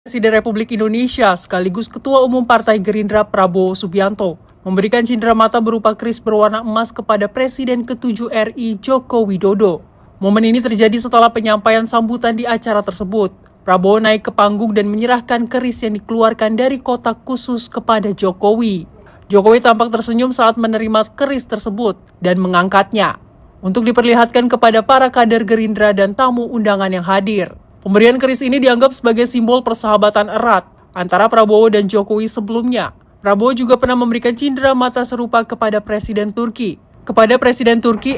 Presiden Republik Indonesia sekaligus Ketua Umum Partai Gerindra Prabowo Subianto memberikan cenderamata berupa keris berwarna emas kepada Presiden ke-7 RI Joko Widodo. Momen ini terjadi setelah penyampaian sambutan di acara tersebut. Prabowo naik ke panggung dan menyerahkan keris yang dikeluarkan dari kotak khusus kepada Jokowi. Jokowi tampak tersenyum saat menerima keris tersebut dan mengangkatnya untuk diperlihatkan kepada para kader Gerindra dan tamu undangan yang hadir. Pemberian keris ini dianggap sebagai simbol persahabatan erat antara Prabowo dan Jokowi sebelumnya. Prabowo juga pernah memberikan cenderamata serupa kepada Presiden Turki.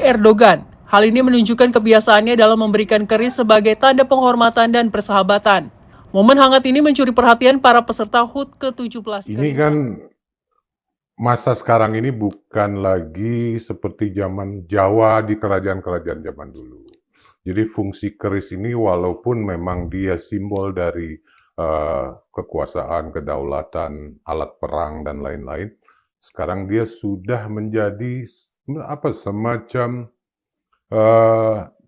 Erdogan. Hal ini menunjukkan kebiasaannya dalam memberikan keris sebagai tanda penghormatan dan persahabatan. Momen hangat ini mencuri perhatian para peserta HUT ke-17. Ini kan masa sekarang ini bukan lagi seperti zaman Jawa di kerajaan-kerajaan zaman dulu. Jadi fungsi keris ini walaupun memang dia simbol dari kekuasaan, kedaulatan, alat perang dan lain-lain, sekarang dia sudah menjadi semacam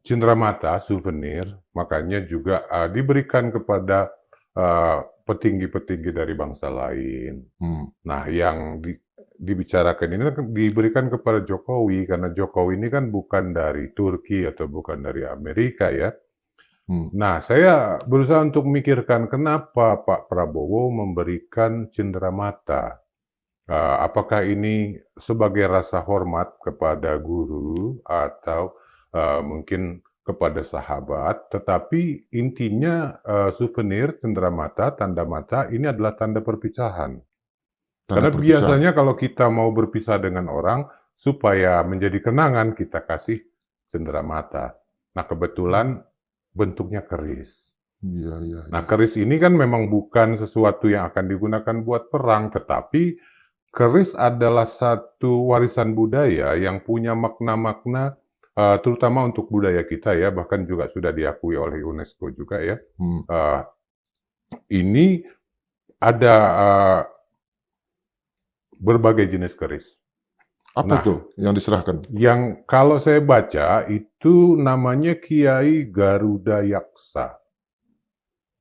cenderamata, souvenir, makanya juga diberikan kepada petinggi-petinggi dari bangsa lain. Nah, yang dibicarakan ini diberikan kepada Jokowi, karena Jokowi ini kan bukan dari Turki atau bukan dari Amerika ya. Nah, saya berusaha untuk memikirkan kenapa Pak Prabowo memberikan cenderamata. Apakah ini sebagai rasa hormat kepada guru atau mungkin kepada sahabat, tetapi intinya souvenir cenderamata, tanda mata ini adalah tanda perpisahan. Karena biasanya kalau kita mau berpisah dengan orang, supaya menjadi kenangan, kita kasih cenderamata. Nah, kebetulan bentuknya keris. Nah, keris ini kan memang bukan sesuatu yang akan digunakan buat perang, tetapi keris adalah satu warisan budaya yang punya makna-makna, terutama untuk budaya kita ya, bahkan juga sudah diakui oleh UNESCO juga ya. Ini ada berbagai jenis keris. Apa tuh yang diserahkan? Yang kalau saya baca itu namanya Kiai Garuda Yaksa.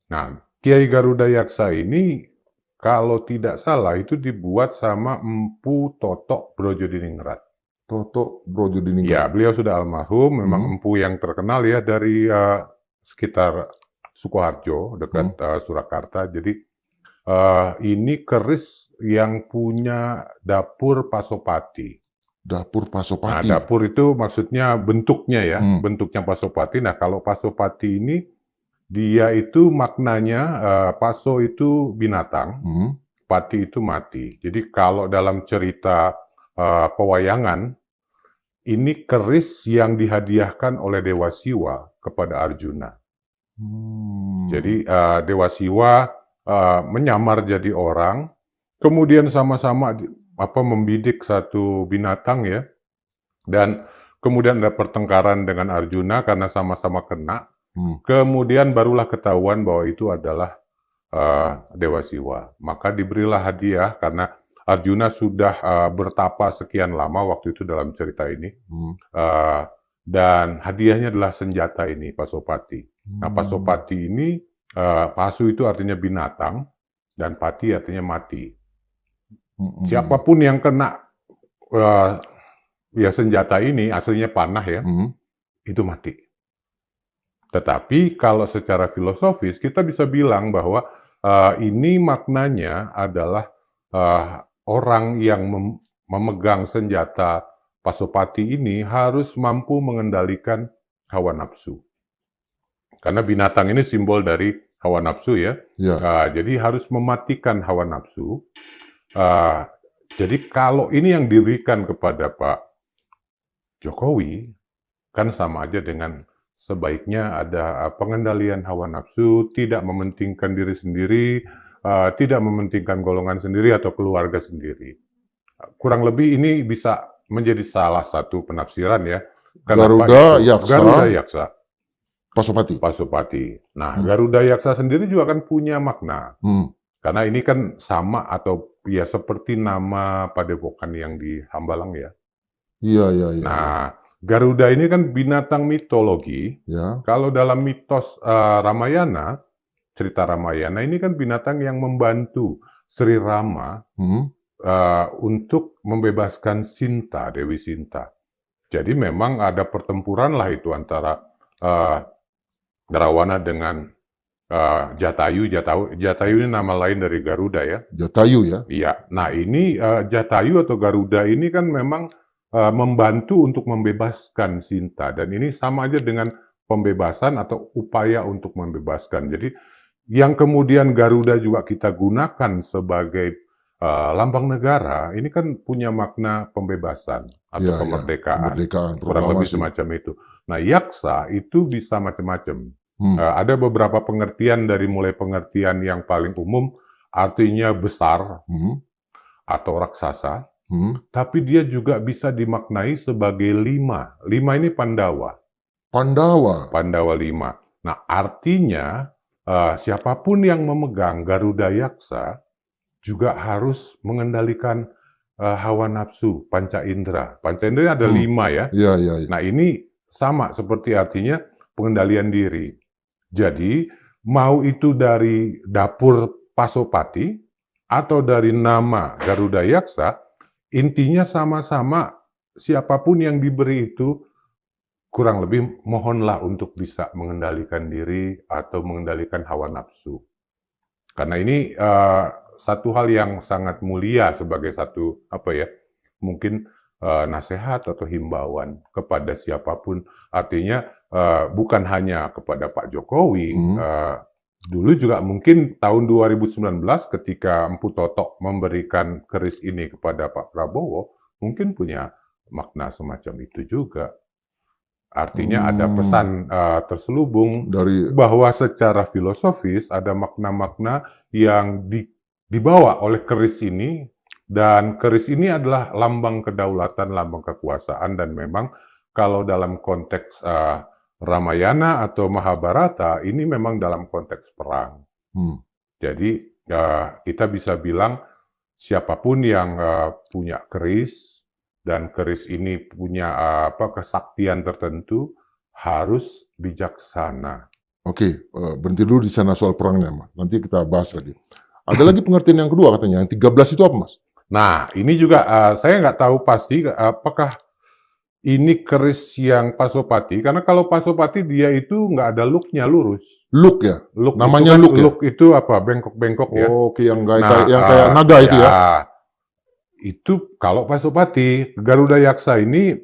Nah, Kiai Garuda Yaksa ini kalau tidak salah itu dibuat sama Empu Totok Brojodiningrat. Totok Brojodiningrat. Ya, beliau sudah almarhum, memang empu yang terkenal ya dari sekitar Sukoharjo, dekat Surakarta. Jadi ini keris yang punya dapur Pasopati. Dapur Pasopati. Nah, dapur itu maksudnya bentuknya ya, bentuknya Pasopati. Nah, kalau Pasopati ini dia itu maknanya Paso itu binatang, Pati itu mati. Jadi kalau dalam cerita pewayangan, ini keris yang dihadiahkan oleh Dewa Siwa kepada Arjuna. Jadi Dewa Siwa menyamar jadi orang, kemudian sama-sama membidik satu binatang ya, dan kemudian ada pertengkaran dengan Arjuna karena sama-sama kena, kemudian barulah ketahuan bahwa itu adalah Dewa Siwa. Maka diberilah hadiah karena Arjuna sudah bertapa sekian lama waktu itu dalam cerita ini, dan hadiahnya adalah senjata ini, Pasopati. Nah, Pasopati ini Pasu itu artinya binatang, dan pati artinya mati. Siapapun yang kena ya senjata ini, aslinya panah ya, itu mati. Tetapi kalau secara filosofis, kita bisa bilang bahwa ini maknanya adalah orang yang memegang senjata Pasopati ini harus mampu mengendalikan hawa nafsu. Karena binatang ini simbol dari hawa nafsu ya. Jadi harus mematikan hawa nafsu. Jadi kalau ini yang diberikan kepada Pak Jokowi, kan sama aja dengan sebaiknya ada pengendalian hawa nafsu, tidak mementingkan diri sendiri, tidak mementingkan golongan sendiri atau keluarga sendiri. Kurang lebih ini bisa menjadi salah satu penafsiran ya. Garuda Yaksa. Pasopati. Nah, Garuda Yaksa sendiri juga kan punya makna. Karena ini kan sama atau ya seperti nama padepokan yang di Hambalang ya. Iya. Nah, Garuda ini kan binatang mitologi. Kalau dalam mitos Ramayana, cerita Ramayana ini kan binatang yang membantu Sri Rama untuk membebaskan Sinta, Dewi Sinta. Jadi memang ada pertempuran lah itu antara Rawana dengan Jatayu. Jatayu ini nama lain dari Garuda ya. Jatayu ya. Iya. Nah ini Jatayu atau Garuda ini kan memang membantu untuk membebaskan Sinta, dan ini sama aja dengan pembebasan atau upaya untuk membebaskan. Jadi yang kemudian Garuda juga kita gunakan sebagai lambang negara, ini kan punya makna pembebasan atau Ya, kemerdekaan. kemerdekaan, Kurang lebih proklamasi. semacam itu. Nah, yaksa itu bisa macam-macam. Hmm. Ada beberapa pengertian, dari mulai pengertian yang paling umum, artinya besar atau raksasa, tapi dia juga bisa dimaknai sebagai lima. Lima ini Pandawa. Pandawa lima. Nah, artinya siapapun yang memegang Garuda Yaksa juga harus mengendalikan hawa nafsu, panca indera. Panca indera ada 5 ya. Iya. Nah, ini sama seperti artinya pengendalian diri. Jadi, mau itu dari dapur Pasopati atau dari nama Garuda Yaksa, intinya sama-sama siapapun yang diberi itu kurang lebih mohonlah untuk bisa mengendalikan diri atau mengendalikan hawa nafsu. Karena ini satu hal yang sangat mulia sebagai satu mungkin nasihat atau himbauan kepada siapapun. Artinya bukan hanya kepada Pak Jokowi. Dulu juga mungkin tahun 2019 ketika Empu Totok memberikan keris ini kepada Pak Prabowo, mungkin punya makna semacam itu juga. Artinya ada pesan terselubung bahwa secara filosofis ada makna-makna yang dibawa oleh keris ini, dan keris ini adalah lambang kedaulatan, lambang kekuasaan, dan memang kalau dalam konteks Ramayana atau Mahabharata ini memang dalam konteks perang. Jadi kita bisa bilang siapapun yang punya keris dan keris ini punya kesaktian tertentu harus bijaksana. Oke, berhenti dulu di sana soal perangnya, Mas. Nanti kita bahas lagi. Ada lagi pengertian yang kedua katanya, yang 13 itu apa, Mas? Nah, ini juga saya nggak tahu pasti apakah ini keris yang Pasopati, karena kalau Pasopati dia itu nggak ada look-nya, lurus. Look ya? Look Namanya itu kan, look ya? look itu apa? Bengkok-bengkok ya. Oke, yang kayak naga itu ya? Itu kalau Pasopati, Garuda Yaksa ini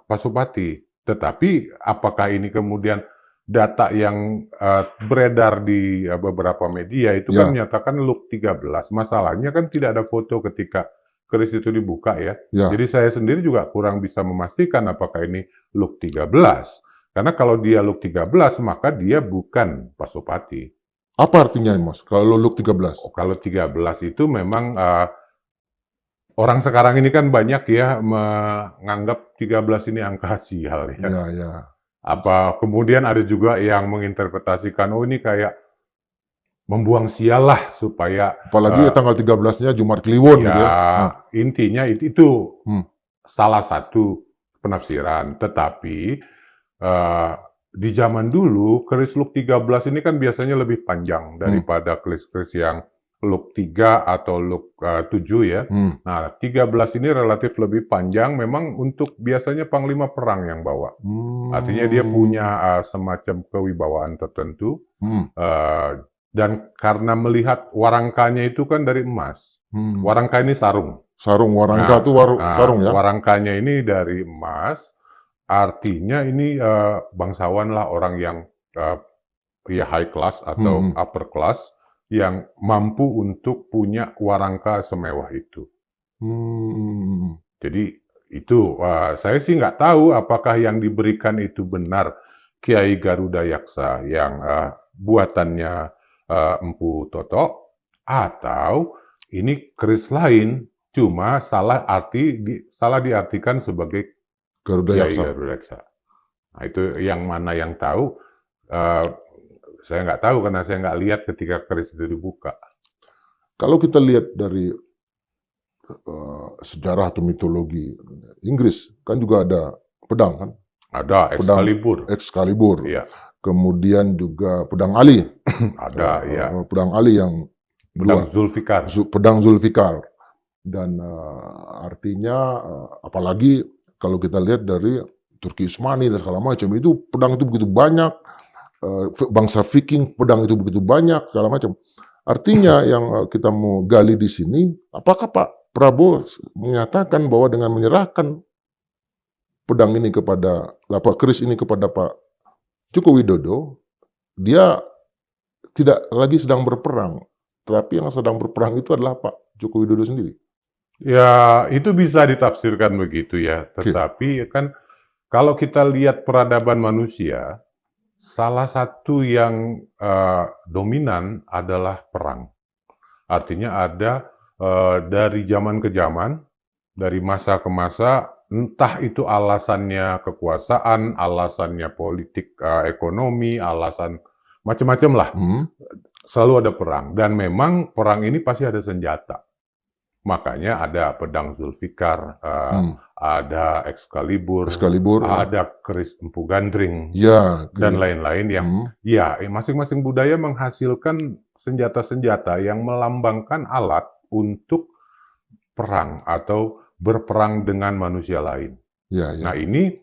Pasopati. Tetapi apakah ini kemudian data yang beredar di beberapa media itu kan menyatakan look 13. Masalahnya kan tidak ada foto ketika keris itu dibuka ya. Jadi saya sendiri juga kurang bisa memastikan apakah ini look 13. Karena kalau dia look 13 maka dia bukan Pasopati. Apa artinya, Mas, kalau look 13? Kalau 13 itu memang orang sekarang ini kan banyak ya menganggap 13 ini angka sial ya. Iya. Kemudian ada juga yang menginterpretasikan, oh ini kayak membuang sial lah supaya... Apalagi tanggal 13-nya Jumat Kliwon gitu ya. Intinya itu salah satu penafsiran. Tetapi di zaman dulu, keris look 13 ini kan biasanya lebih panjang daripada keris-keris yang look 3 atau look 7 ya. Nah, 13 ini relatif lebih panjang memang untuk biasanya panglima perang yang bawa. Artinya dia punya semacam kewibawaan tertentu. Dan karena melihat warangkanya itu kan dari emas. Warangka ini sarung. Sarung, warangka itu sarung ya? Warangkanya ini dari emas. Artinya ini bangsawan lah, orang yang high class atau upper class, yang mampu untuk punya warangka semewah itu. Jadi itu saya sih nggak tahu apakah yang diberikan itu benar Kiai Garuda Yaksa yang buatannya Empu Totok, atau ini keris lain cuma salah diartikan sebagai Garuda Kiai Yaksa. Garuda Yaksa. Nah, itu yang mana yang tahu? Saya nggak tahu karena saya nggak lihat ketika keris itu dibuka. Kalau kita lihat dari sejarah atau mitologi Inggris, kan juga ada pedang kan? Ada Excalibur. Excalibur. Iya. kemudian juga pedang Ali, Ada, ya. pedang Ali yang Pedang dua, Zulfikar. pedang Zulfikar. Dan artinya apalagi kalau kita lihat dari Turki Utsmani dan segala macam, itu pedang itu begitu banyak, bangsa Viking pedang itu begitu banyak segala macam. Artinya yang kita mau gali di sini, apakah Pak Prabowo menyatakan bahwa dengan menyerahkan pedang ini kepada keris ini kepada Pak Joko Widodo, dia tidak lagi sedang berperang, tetapi yang sedang berperang itu adalah Pak Joko Widodo sendiri. Ya, itu bisa ditafsirkan begitu ya. Tetapi kan kalau kita lihat peradaban manusia, salah satu yang dominan adalah perang. Artinya ada dari zaman ke zaman, dari masa ke masa, entah itu alasannya kekuasaan, alasannya politik, ekonomi, alasan macam-macam lah. Selalu ada perang. Dan memang perang ini pasti ada senjata. Makanya ada pedang Zulfikar, ada Excalibur, ada keris Empu Gandring, ya, dan lain-lain yang ya masing-masing budaya menghasilkan senjata-senjata yang melambangkan alat untuk perang atau berperang dengan manusia lain. Nah ini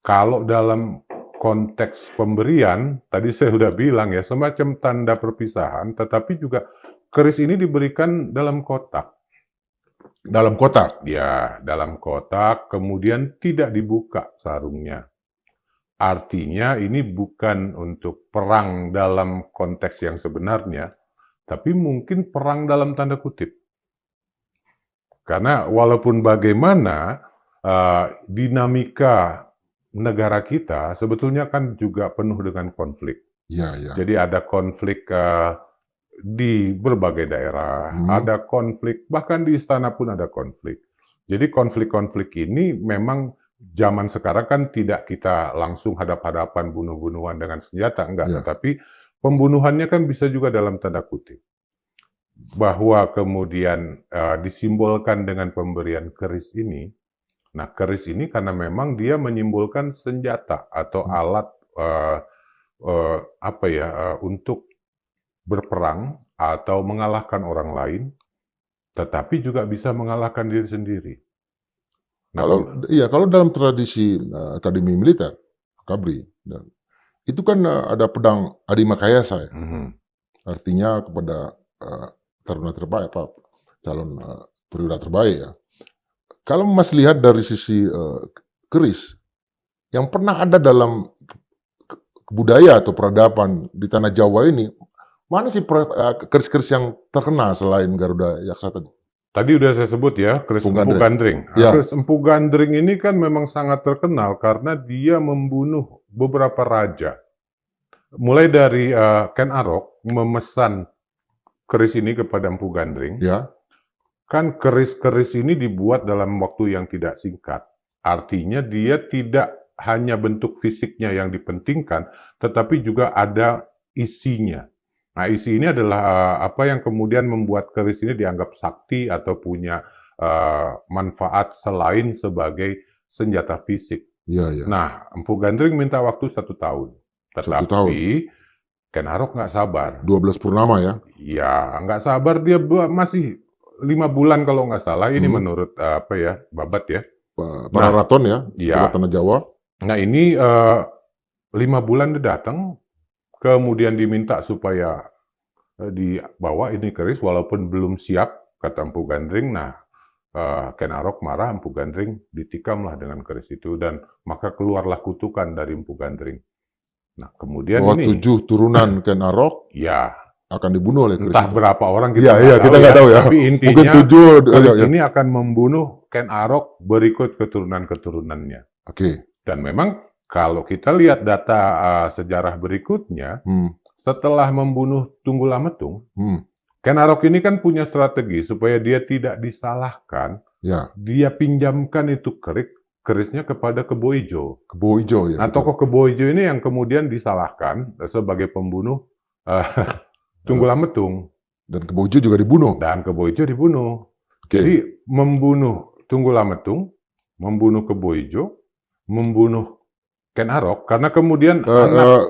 kalau dalam konteks pemberian, tadi saya sudah bilang ya, semacam tanda perpisahan, tetapi juga keris ini diberikan dalam kotak. Dalam kotak? Ya, dalam kotak, kemudian tidak dibuka sarungnya. Artinya ini bukan untuk perang dalam konteks yang sebenarnya, tapi mungkin perang dalam tanda kutip. Karena walaupun bagaimana, dinamika negara kita sebetulnya kan juga penuh dengan konflik. Jadi ada konflik di berbagai daerah, ada konflik, bahkan di istana pun ada konflik. Jadi konflik-konflik ini memang zaman sekarang kan tidak kita langsung hadap-hadapan bunuh-bunuhan dengan senjata, enggak. Tetapi pembunuhannya kan bisa juga dalam tanda kutip. Bahwa kemudian disimbolkan dengan pemberian keris ini. Nah, keris ini karena memang dia menyimbolkan senjata atau alat untuk berperang atau mengalahkan orang lain, tetapi juga bisa mengalahkan diri sendiri. Kalau dalam tradisi Akademi Militer, Akabri, itu kan ada pedang Adi Makayasa, artinya kepada taruna terbaik, calon perwira terbaik ya. Kalau Mas lihat dari sisi keris, yang pernah ada dalam budaya atau peradaban di tanah Jawa ini, mana sih keris-keris yang terkenal selain Garuda Yaksa tadi? Tadi udah saya sebut ya, keris Empu Gandring. Keris Empu Gandring ini kan memang sangat terkenal karena dia membunuh beberapa raja. Mulai dari Ken Arok memesan keris ini kepada Empu Gandring. Kan keris-keris ini dibuat dalam waktu yang tidak singkat. Artinya dia tidak hanya bentuk fisiknya yang dipentingkan, tetapi juga ada isinya. Nah, isi ini adalah apa yang kemudian membuat keris ini dianggap sakti atau punya manfaat selain sebagai senjata fisik. Nah, Empu Gandring minta waktu 1 tahun. Tetapi Ken Arok nggak sabar. 12 purnama ya? Ya, nggak sabar. Dia masih 5 bulan kalau nggak salah. Ini menurut Babat ya. Para raton ya, tanah Jawa. Nah, ini 5 bulan dia datang. Kemudian diminta supaya dibawa ini keris walaupun belum siap, kata Empu Gandring. Nah, Ken Arok marah, Empu Gandring ditikamlah dengan keris itu dan maka keluarlah kutukan dari Empu Gandring. Nah, kemudian bahwa 7 turunan Ken Arok akan dibunuh oleh keris. Entah berapa orang kita nggak tahu ya. Tapi intinya mungkin 7 keris ini akan membunuh Ken Arok berikut keturunan-keturunannya. Dan memang kalau kita lihat data sejarah berikutnya, setelah membunuh Tunggul Ametung, Ken Arok ini kan punya strategi supaya dia tidak disalahkan. Dia pinjamkan itu kerisnya kepada Kebo Ijo. Nah, tokoh Kebo Ijo ini yang kemudian disalahkan sebagai pembunuh Tunggul Ametung. Dan Kebo Ijo juga dibunuh. Jadi membunuh Tunggul Ametung, membunuh Kebo Ijo, membunuh Ken Arok, karena kemudian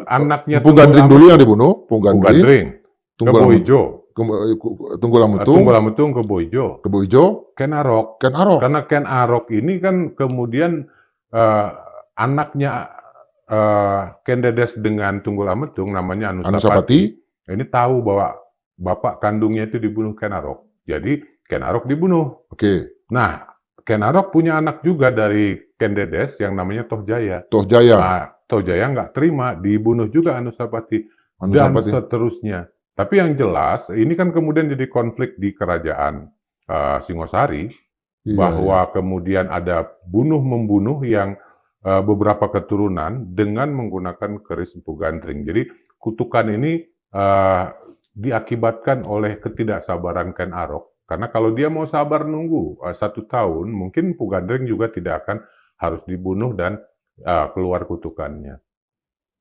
anaknya Pung Gandring dulu yang dibunuh, Pung Pung Gandring, Gandring, Kebo Ijo, Tunggul Tunggul Ametung, Kebo Ijo, Kebo Ijo, Ken Arok. Ken Arok. Karena Ken Arok ini kan kemudian anaknya Ken Dedes dengan Tunggul Ametung namanya Anusapati. Ini tahu bahwa bapak kandungnya itu dibunuh Ken Arok. Jadi Ken Arok dibunuh. Oke. Nah, Ken Arok punya anak juga dari Ken Dedes yang namanya Toh Jaya. Toh Jaya. Nah, Toh Jaya nggak terima, dibunuh juga Anusapati. Dan seterusnya. Tapi yang jelas, ini kan kemudian jadi konflik di kerajaan Singosari, bahwa kemudian ada bunuh-membunuh yang beberapa keturunan dengan menggunakan keris Empu Gandring. Jadi kutukan ini diakibatkan oleh ketidaksabaran Ken Arok. Karena kalau dia mau sabar nunggu 1 tahun, mungkin Empu Gandring juga tidak akan harus dibunuh dan keluar kutukannya.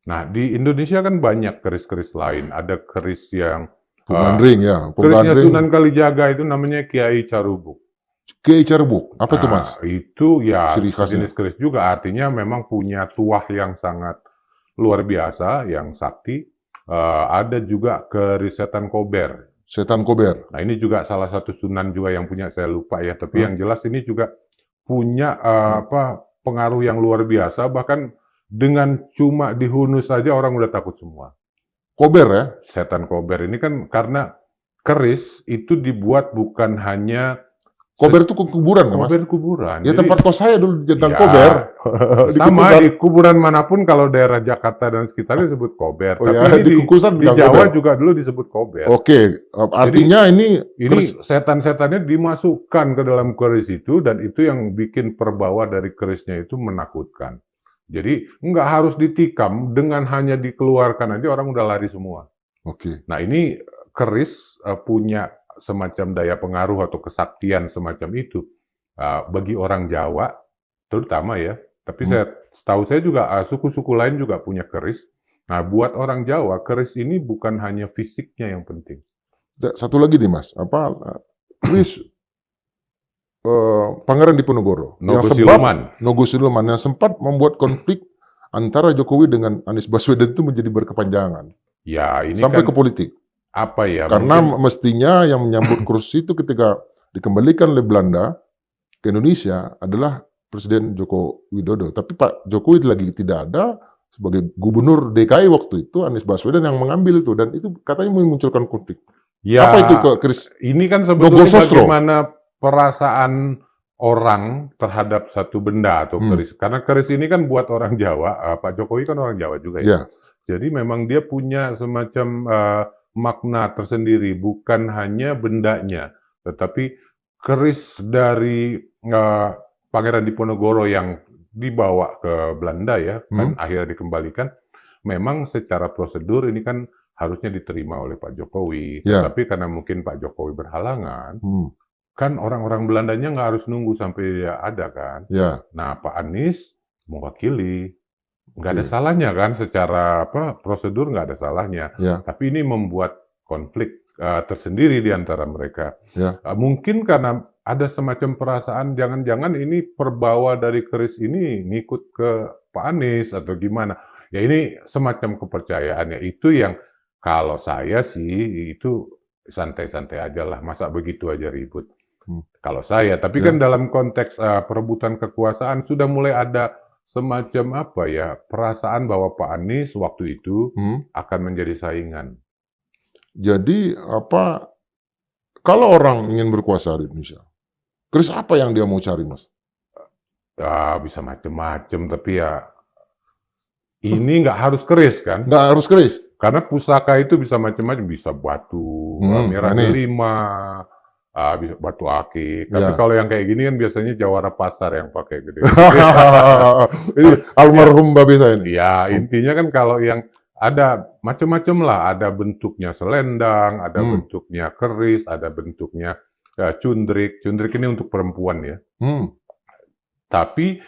Nah, di Indonesia kan banyak keris-keris lain. Ada keris yang Empu Gandring ya. Kerisnya Sunan Kalijaga itu namanya Kiai Carubuk. Kiai Carubuk, apa itu Mas? Itu ya jenis keris juga, artinya memang punya tuah yang sangat luar biasa, yang sakti. Ada juga keris Setan Kober. Setan Kober. Nah, ini juga salah satu sunan juga yang punya, saya lupa ya. Tapi yang jelas ini juga punya pengaruh yang luar biasa. Bahkan dengan cuma dihunus saja orang udah takut semua. Kober ya? Setan Kober ini kan karena keris itu dibuat bukan hanya Kober itu kuburan kan Mas? Kober kuburan. Ya, tempat kos saya dulu di Gang ya, Kober. Sama di kuburan manapun kalau daerah Jakarta dan sekitarnya disebut Kober. Oh, tapi ya, di Jawa juga dulu disebut Kober. Oke, artinya ini setan-setannya dimasukkan ke dalam keris itu, dan itu yang bikin perbawa dari kerisnya itu menakutkan. Jadi nggak harus ditikam, dengan hanya dikeluarkan aja orang udah lari semua. Oke. Nah, ini keris punya semacam daya pengaruh atau kesaktian semacam itu bagi orang Jawa terutama ya. Tapi setahu saya juga suku-suku lain juga punya keris. Nah, buat orang Jawa keris ini bukan hanya fisiknya yang penting. Satu lagi nih Mas, keris Pangeran Diponegoro Nogo Siluman yang sempat membuat konflik antara Jokowi dengan Anies Baswedan itu menjadi berkepanjangan. Ya, ini sampai kan ke politik. Apa ya? Karena mestinya yang menyambut kursi itu ketika dikembalikan oleh Belanda ke Indonesia adalah Presiden Joko Widodo. Tapi Pak Jokowi lagi tidak ada, sebagai gubernur DKI waktu itu Anies Baswedan yang mengambil itu, dan itu katanya memunculkan konflik. Ya, apa itu keris? Ini kan sebetulnya bagaimana perasaan orang terhadap satu benda atau keris. Karena keris ini kan buat orang Jawa, Pak Jokowi kan orang Jawa juga ya. Jadi memang dia punya semacam makna tersendiri, bukan hanya bendanya, tetapi keris dari Pangeran Diponegoro yang dibawa ke Belanda ya, kan akhirnya dikembalikan. Memang secara prosedur ini kan harusnya diterima oleh Pak Jokowi, tapi karena mungkin Pak Jokowi berhalangan, kan orang-orang Belandanya nggak harus nunggu sampai dia ada kan. Nah, Pak Anies mewakili. Nggak ada salahnya kan, secara prosedur nggak ada salahnya. Tapi ini membuat konflik tersendiri di antara mereka. Mungkin karena ada semacam perasaan jangan-jangan ini perbawa dari keris ini ngikut ke Pak Anies atau gimana. Ya ini semacam kepercayaannya. Itu yang kalau saya sih itu santai-santai aja lah. Masa begitu aja ribut. Kalau saya, tapi kan dalam konteks perebutan kekuasaan sudah mulai ada semacam perasaan bahwa Pak Anies waktu itu akan menjadi saingan. Jadi kalau orang ingin berkuasa di Indonesia, keris apa yang dia mau cari, Mas? Bisa macam-macam, tapi ya ini nggak harus keris kan? Nggak harus keris. Karena pusaka itu bisa macam-macam, bisa batu merah delima, bisa batu akik. Tapi kalau yang kayak gini kan biasanya jawara pasar yang pakai gede. Ini almarhum babe saya ini. Ya, intinya kan kalau yang ada macam-macam lah. Ada bentuknya selendang, ada bentuknya keris, ada bentuknya cundrik. Cundrik ini untuk perempuan ya. Tapi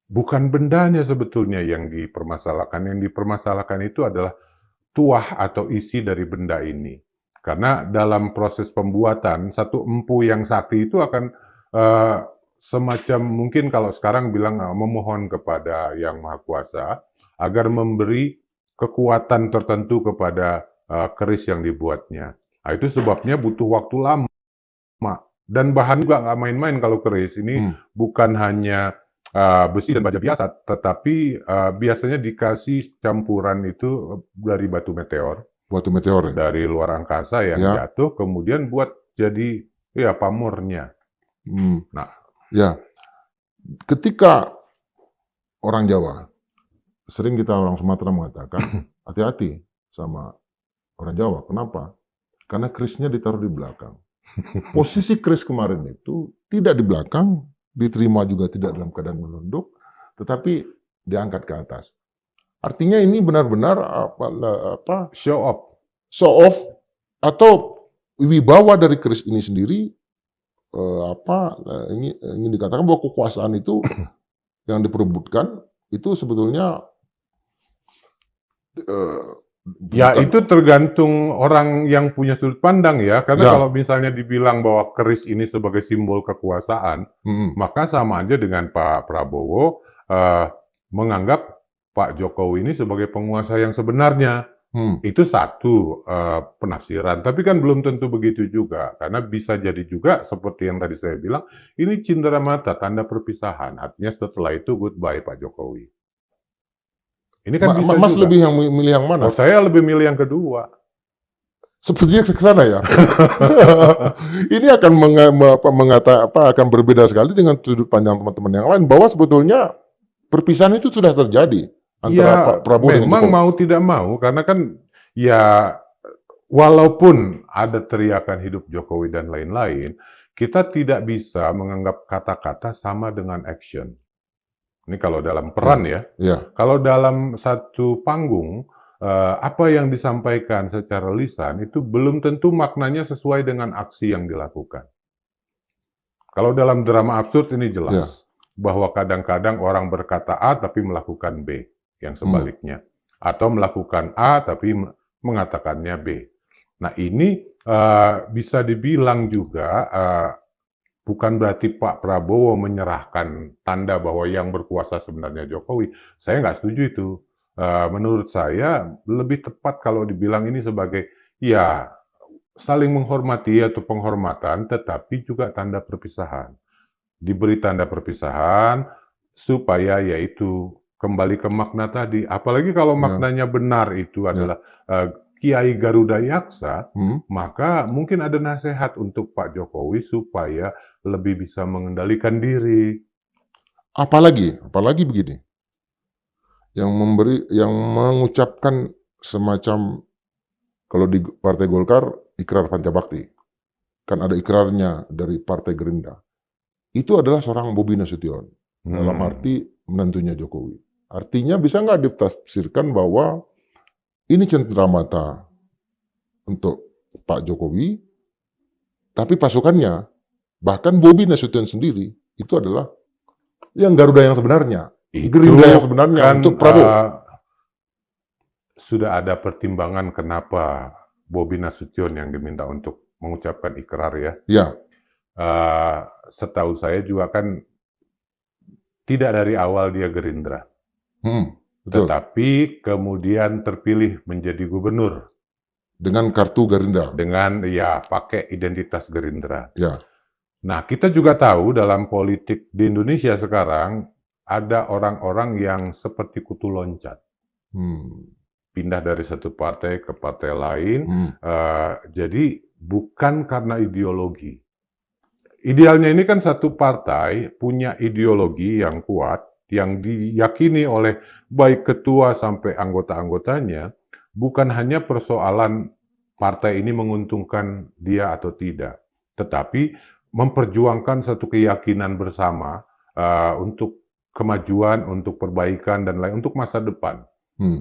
bukan bendanya sebetulnya yang dipermasalahkan. Yang dipermasalahkan itu adalah tuah atau isi dari benda ini. Karena dalam proses pembuatan, satu empu yang sakti itu akan semacam, mungkin kalau sekarang bilang memohon kepada Yang Maha Kuasa agar memberi kekuatan tertentu kepada keris yang dibuatnya. Nah, itu sebabnya butuh waktu lama. Dan bahan juga nggak main-main kalau keris. Ini bukan hanya besi dan baja biasa, tetapi biasanya dikasih campuran itu dari batu meteor. Batu meteor. Dari luar angkasa yang jatuh, kemudian buat jadi ya pamornya. Nah, ya, ketika orang Jawa, sering kita orang Sumatera mengatakan, hati-hati sama orang Jawa. Kenapa? Karena kerisnya ditaruh di belakang. Posisi keris kemarin itu tidak di belakang, diterima juga tidak dalam keadaan menunduk, tetapi diangkat ke atas. Artinya ini benar-benar show off atau wibawa dari keris ini sendiri. Ini ingin dikatakan bahwa kekuasaan itu yang diperebutkan itu sebetulnya ya itu tergantung orang yang punya sudut pandang ya, karena kalau misalnya dibilang bahwa keris ini sebagai simbol kekuasaan, maka sama aja dengan Pak Prabowo menganggap Pak Jokowi ini sebagai penguasa yang sebenarnya. Itu satu penafsiran, tapi kan belum tentu begitu juga, karena bisa jadi juga seperti yang tadi saya bilang, ini cenderamata, tanda perpisahan, artinya setelah itu goodbye Pak Jokowi. Ini kan bisa Mas juga. lebih yang milih yang mana? Oh, saya lebih milih yang kedua. Sepertinya ke sana ya. Ini akan akan berbeda sekali dengan sudut pandang teman-teman yang lain, bahwa sebetulnya perpisahan itu sudah terjadi antara Pak Prabowo dengan Jokowi. Memang mau tidak mau, karena kan ya walaupun ada teriakan hidup Jokowi dan lain-lain, kita tidak bisa menganggap kata-kata sama dengan action. Ini kalau dalam peran ya. Kalau dalam satu panggung, apa yang disampaikan secara lisan itu belum tentu maknanya sesuai dengan aksi yang dilakukan. Kalau dalam drama absurd ini jelas bahwa kadang-kadang orang berkata A tapi melakukan B, yang sebaliknya. Atau melakukan A tapi mengatakannya B. Nah ini bisa dibilang juga bukan berarti Pak Prabowo menyerahkan tanda bahwa yang berkuasa sebenarnya Jokowi. Saya nggak setuju itu. Menurut saya lebih tepat kalau dibilang ini sebagai ya saling menghormati atau penghormatan, tetapi juga tanda perpisahan. Diberi tanda perpisahan supaya yaitu kembali ke makna tadi. Apalagi kalau maknanya benar itu adalah Kiai Garuda Yaksa, maka mungkin ada nasihat untuk Pak Jokowi supaya lebih bisa mengendalikan diri. Apalagi begini, yang mengucapkan semacam, kalau di Partai Golkar ikrar Pancabakti, kan ada ikrarnya dari Partai Gerindra. Itu adalah seorang Bobi Nasution, dalam arti menantunya Jokowi. Artinya bisa nggak ditafsirkan bahwa ini cenderamata untuk Pak Jokowi, tapi pasukannya, bahkan Bobi Nasution sendiri, itu adalah yang Garuda yang sebenarnya. Gerindra yang sebenarnya kan, untuk Prabowo. Sudah ada pertimbangan kenapa Bobi Nasution yang diminta untuk mengucapkan ikrar ya. Setahu saya juga kan tidak dari awal dia Gerindra. Betul. Tetapi kemudian terpilih menjadi gubernur. Dengan kartu Gerindra. Dengan pakai identitas Gerindra. Nah, kita juga tahu dalam politik di Indonesia sekarang ada orang-orang yang seperti kutu loncat. Pindah dari satu partai ke partai lain. Jadi bukan karena ideologi. Idealnya ini kan satu partai punya ideologi yang kuat, yang diyakini oleh baik ketua sampai anggota-anggotanya, bukan hanya persoalan partai ini menguntungkan dia atau tidak, tetapi memperjuangkan satu keyakinan bersama untuk kemajuan, untuk perbaikan, dan lain untuk masa depan.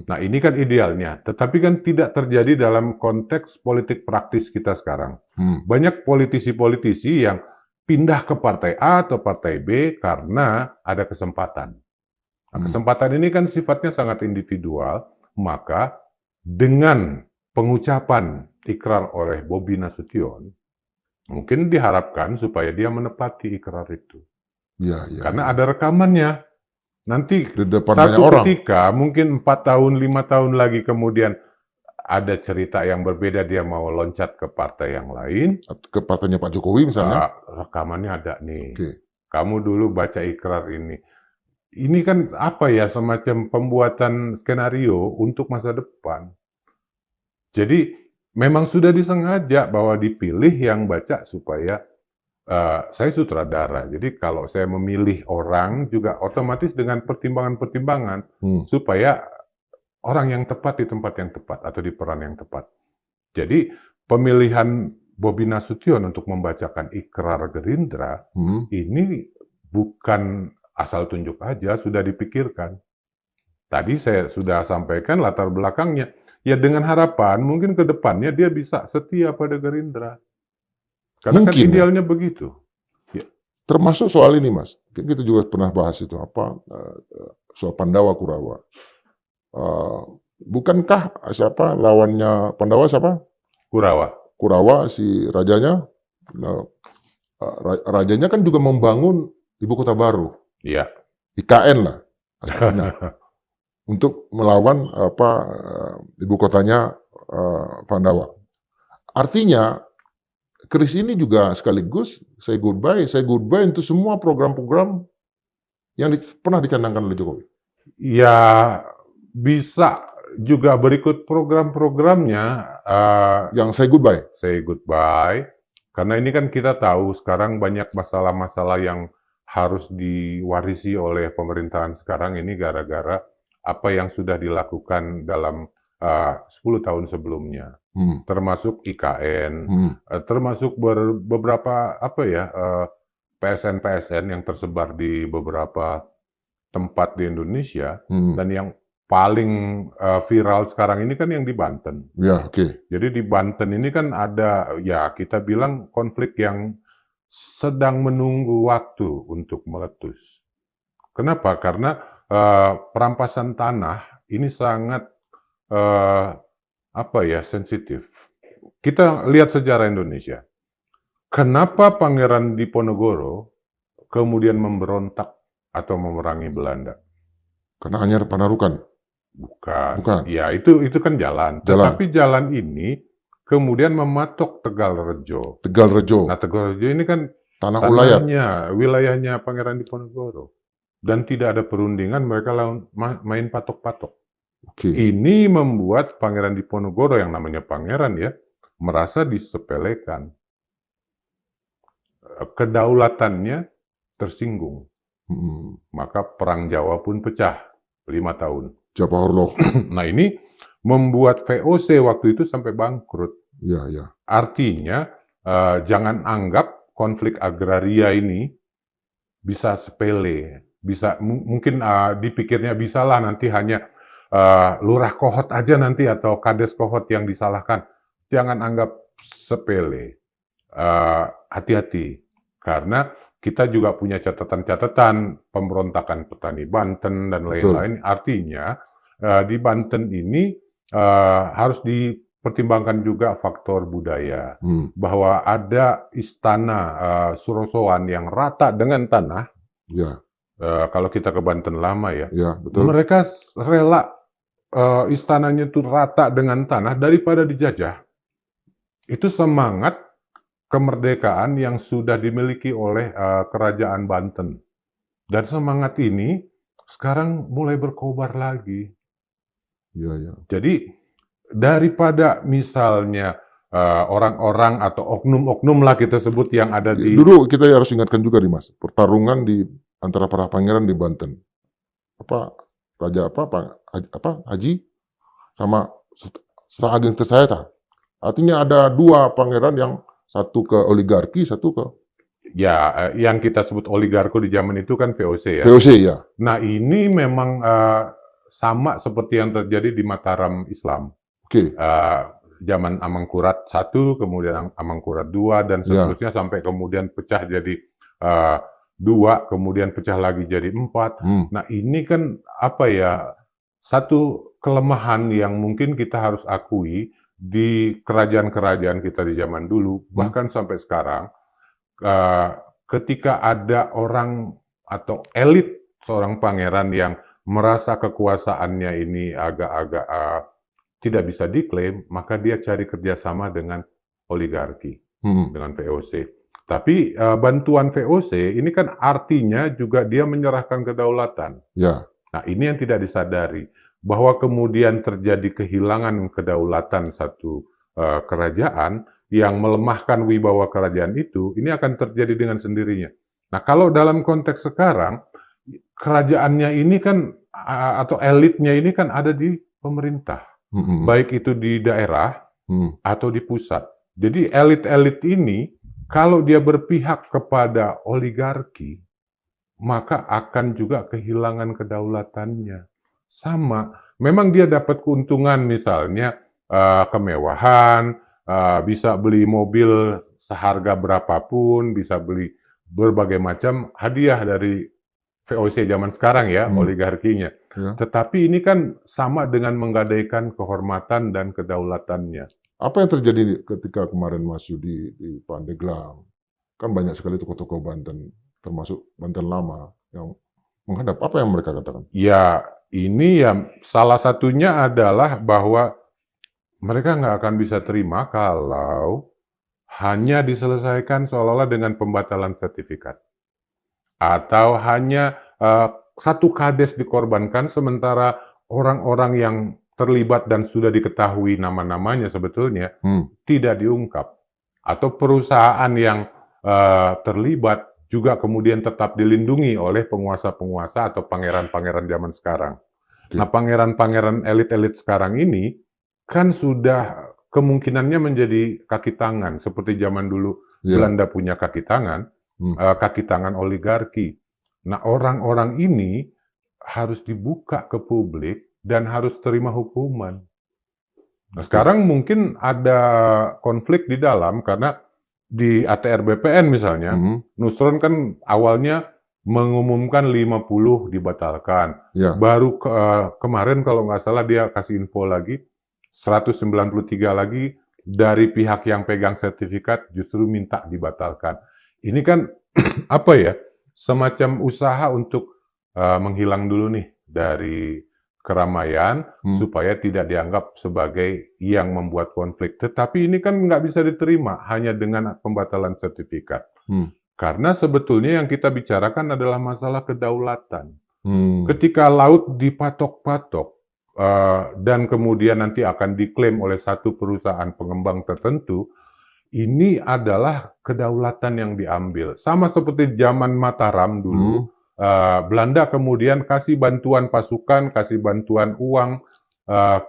Nah ini kan idealnya, tetapi kan tidak terjadi dalam konteks politik praktis kita sekarang. Banyak politisi-politisi yang pindah ke partai A atau partai B karena ada kesempatan. Nah, kesempatan ini kan sifatnya sangat individual, maka dengan pengucapan ikrar oleh Bobi Nasution, mungkin diharapkan supaya dia menepati ikrar itu. Karena ada rekamannya. Nanti di depan banyak satu orang. ketika, mungkin 4 tahun, 5 tahun lagi kemudian ada cerita yang berbeda, dia mau loncat ke partai yang lain, Ke partainya Pak Jokowi misalnya. rekamannya ada nih. Oke. Kamu dulu baca ikrar ini. Ini kan apa ya, semacam pembuatan skenario untuk masa depan. Jadi memang sudah disengaja bahwa dipilih yang baca supaya saya sutradara. Jadi kalau saya memilih orang juga otomatis dengan pertimbangan-pertimbangan supaya orang yang tepat di tempat yang tepat atau di peran yang tepat. Jadi pemilihan Bobi Nasution untuk membacakan ikrar Gerindra ini bukan asal tunjuk aja, sudah dipikirkan. Tadi saya sudah sampaikan latar belakangnya. Ya dengan harapan mungkin ke depannya dia bisa setia pada Gerindra. Karena Mungkin, kan idealnya begitu. Termasuk soal ini, Mas. Kita juga pernah bahas itu, soal Pandawa Kurawa. Bukankah siapa lawannya Pandawa siapa? Kurawa. Kurawa, si rajanya. Rajanya kan juga membangun ibu kota baru. Iya. IKN lah. Untuk melawan ibu kotanya Pandawa. Artinya, Kris ini juga sekaligus say goodbye untuk semua program-program yang pernah dicanangkan oleh Jokowi. Ya, bisa juga berikut program-programnya. Yang say goodbye. Say goodbye. Karena ini kan kita tahu sekarang banyak masalah-masalah yang harus diwarisi oleh pemerintahan sekarang ini gara-gara apa yang sudah dilakukan dalam 10 tahun sebelumnya. Termasuk IKN, termasuk beberapa PSN-PSN yang tersebar di beberapa tempat di Indonesia, dan yang paling viral sekarang ini kan yang di Banten. Ya, oke. Jadi di Banten ini kan ada, ya kita bilang konflik yang sedang menunggu waktu untuk meletus. Kenapa? Karena perampasan tanah ini sangat sensitif. Kita lihat sejarah Indonesia. Kenapa Pangeran Diponegoro kemudian memberontak atau memerangi Belanda? Karena Anyar Panarukan. Bukan. Ya, itu kan jalan. Tetapi jalan ini kemudian mematok Tegalrejo. Nah, Tegalrejo ini kan tanahnya, wilayahnya Pangeran Diponegoro. Dan tidak ada perundingan, mereka main patok-patok. Ini membuat Pangeran Diponegoro, yang namanya pangeran ya, merasa disepelekan. Kedaulatannya tersinggung. Maka Perang Jawa pun pecah 5 tahun. Nah ini membuat VOC waktu itu sampai bangkrut. Ya. Artinya jangan anggap konflik agraria ini bisa sepele. Bisa mungkin dipikirnya bisalah nanti hanya lurah kohot aja nanti atau kades kohot yang disalahkan. Jangan anggap sepele. Hati-hati. Karena kita juga punya catatan-catatan pemberontakan petani Banten dan lain-lain. Artinya di Banten ini harus dipertimbangkan juga faktor budaya. Bahwa ada istana Surosoan yang rata dengan tanah. Ya. Kalau kita ke Banten lama ya. Ya, betul. Mereka rela istananya itu rata dengan tanah daripada dijajah. Itu semangat kemerdekaan yang sudah dimiliki oleh kerajaan Banten. Dan semangat ini sekarang mulai berkobar lagi. Ya. Jadi daripada misalnya orang-orang atau oknum-oknum lah kita sebut yang ada di... Dulu kita harus ingatkan juga nih Mas, pertarungan di antara para pangeran di Banten. Haji sama Ageng Tirtayasa. Artinya ada dua pangeran yang satu ke oligarki, satu ke... Ya, yang kita sebut oligarko di zaman itu kan VOC ya. VOC ya. Nah ini memang sama seperti yang terjadi di Mataram Islam. Zaman Amangkurat I, kemudian Amangkurat II, dan seterusnya sampai kemudian pecah jadi 2, kemudian pecah lagi jadi 4. Nah ini kan satu kelemahan yang mungkin kita harus akui di kerajaan-kerajaan kita di zaman dulu, bahkan sampai sekarang, ketika ada orang atau elit seorang pangeran yang merasa kekuasaannya ini agak-agak tidak bisa diklaim, maka dia cari kerjasama dengan oligarki, dengan VOC. Tapi bantuan VOC ini kan artinya juga dia menyerahkan kedaulatan. Ya. Nah, ini yang tidak disadari, bahwa kemudian terjadi kehilangan kedaulatan satu kerajaan yang melemahkan wibawa kerajaan itu, ini akan terjadi dengan sendirinya. Nah, kalau dalam konteks sekarang, kerajaannya ini kan atau elitnya ini kan ada di pemerintah, baik itu di daerah atau di pusat. Jadi elit-elit ini kalau dia berpihak kepada oligarki, maka akan juga kehilangan kedaulatannya. Sama, memang dia dapat keuntungan misalnya kemewahan, bisa beli mobil seharga berapapun, bisa beli berbagai macam hadiah dari VOC zaman sekarang ya, oligarkinya. Ya. Tetapi ini kan sama dengan menggadaikan kehormatan dan kedaulatannya. Apa yang terjadi ketika kemarin Mas Yudi di Pandeglang? Kan banyak sekali tokoh-tokoh Banten, termasuk Banten lama, yang menghadap. Apa yang mereka katakan? Ya, ini ya salah satunya adalah bahwa mereka nggak akan bisa terima kalau hanya diselesaikan seolah-olah dengan pembatalan sertifikat. Atau hanya satu kades dikorbankan sementara orang-orang yang terlibat dan sudah diketahui nama-namanya sebetulnya tidak diungkap. Atau perusahaan yang terlibat juga kemudian tetap dilindungi oleh penguasa-penguasa atau pangeran-pangeran zaman sekarang. Nah, pangeran-pangeran elit-elit sekarang ini kan sudah kemungkinannya menjadi kaki tangan seperti zaman dulu Belanda punya kaki tangan oligarki. Nah, orang-orang ini harus dibuka ke publik dan harus terima hukuman. Nah, sekarang mungkin ada konflik di dalam karena di ATR BPN misalnya, Nusron kan awalnya mengumumkan 50 dibatalkan. Baru kemarin kalau nggak salah dia kasih info lagi, 193 lagi dari pihak yang pegang sertifikat justru minta dibatalkan. Ini kan apa ya, semacam usaha untuk menghilang dulu nih dari keramaian supaya tidak dianggap sebagai yang membuat konflik. Tetapi ini kan nggak bisa diterima hanya dengan pembatalan sertifikat. Karena sebetulnya yang kita bicarakan adalah masalah kedaulatan. Ketika laut dipatok-patok dan kemudian nanti akan diklaim oleh satu perusahaan pengembang tertentu, ini adalah kedaulatan yang diambil. Sama seperti zaman Mataram dulu, Belanda kemudian kasih bantuan pasukan, kasih bantuan uang,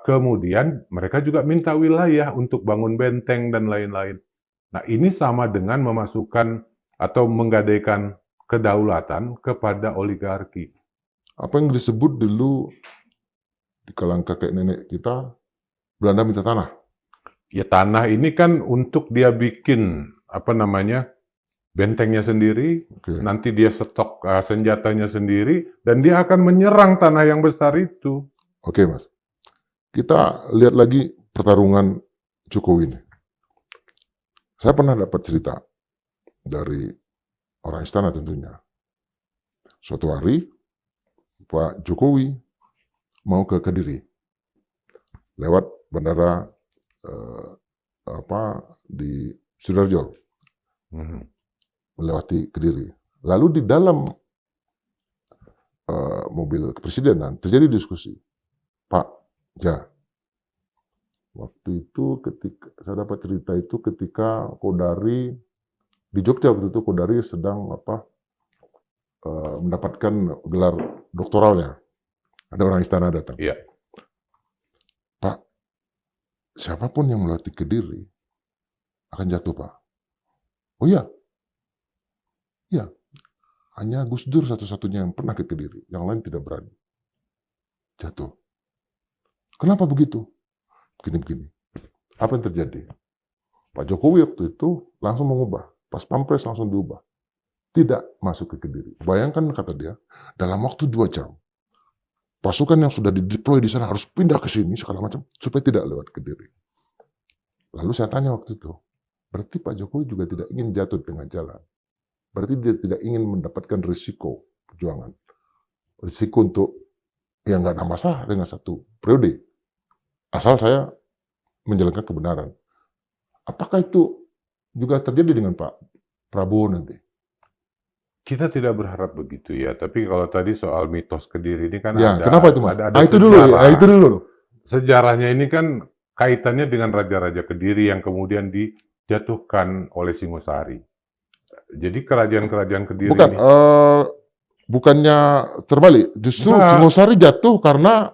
kemudian mereka juga minta wilayah untuk bangun benteng dan lain-lain. Nah, ini sama dengan memasukkan atau menggadaikan kedaulatan kepada oligarki. Apa yang disebut dulu di kalangan kakek nenek kita, Belanda minta tanah. Ya, tanah ini kan untuk dia bikin bentengnya sendiri, nanti dia stok senjatanya sendiri, dan dia akan menyerang tanah yang besar itu. Oke, Mas. Kita lihat lagi pertarungan Jokowi ini. Saya pernah dapat cerita dari orang istana tentunya. Suatu hari, Pak Jokowi mau ke Kediri. Lewat bandara di Sidoarjo. Melewati Kediri. Lalu di dalam mobil kepresidenan terjadi diskusi. Pak, waktu itu ketika saya dapat cerita itu ketika Kodari di Jogja waktu itu Kodari sedang mendapatkan gelar doktoralnya. Ada orang istana datang. Iya. Pak, siapapun yang melewati Kediri akan jatuh, Pak. Oh iya. Iya. Hanya Gus Dur satu-satunya yang pernah ke Kediri. Yang lain tidak berani. Jatuh. Kenapa begitu? Begini-begini. Apa yang terjadi? Pak Jokowi waktu itu langsung mengubah. Pas Pampres langsung diubah. Tidak masuk ke Kediri. Bayangkan kata dia, dalam waktu 2 jam, pasukan yang sudah dideploy di sana harus pindah ke sini, segala macam, supaya tidak lewat Kediri. Lalu saya tanya waktu itu, berarti Pak Jokowi juga tidak ingin jatuh di tengah jalan. Berarti dia tidak ingin mendapatkan risiko perjuangan. risiko untuk ya nggak ada masalah dengan satu periode. Asal saya menjalankan kebenaran. Apakah itu juga terjadi dengan Pak Prabowo nanti? Kita tidak berharap begitu ya, tapi kalau tadi soal mitos Kediri ini kan Ya, ada kenapa itu Mas? ada Itu dulu, sejarah. itu dulu. Sejarahnya ini kan kaitannya dengan Raja-Raja Kediri yang kemudian dijatuhkan oleh Singosari. Jadi kerajaan-kerajaan Kediri Bukan, ini bukannya terbalik. Justru Enggak. Singosari jatuh karena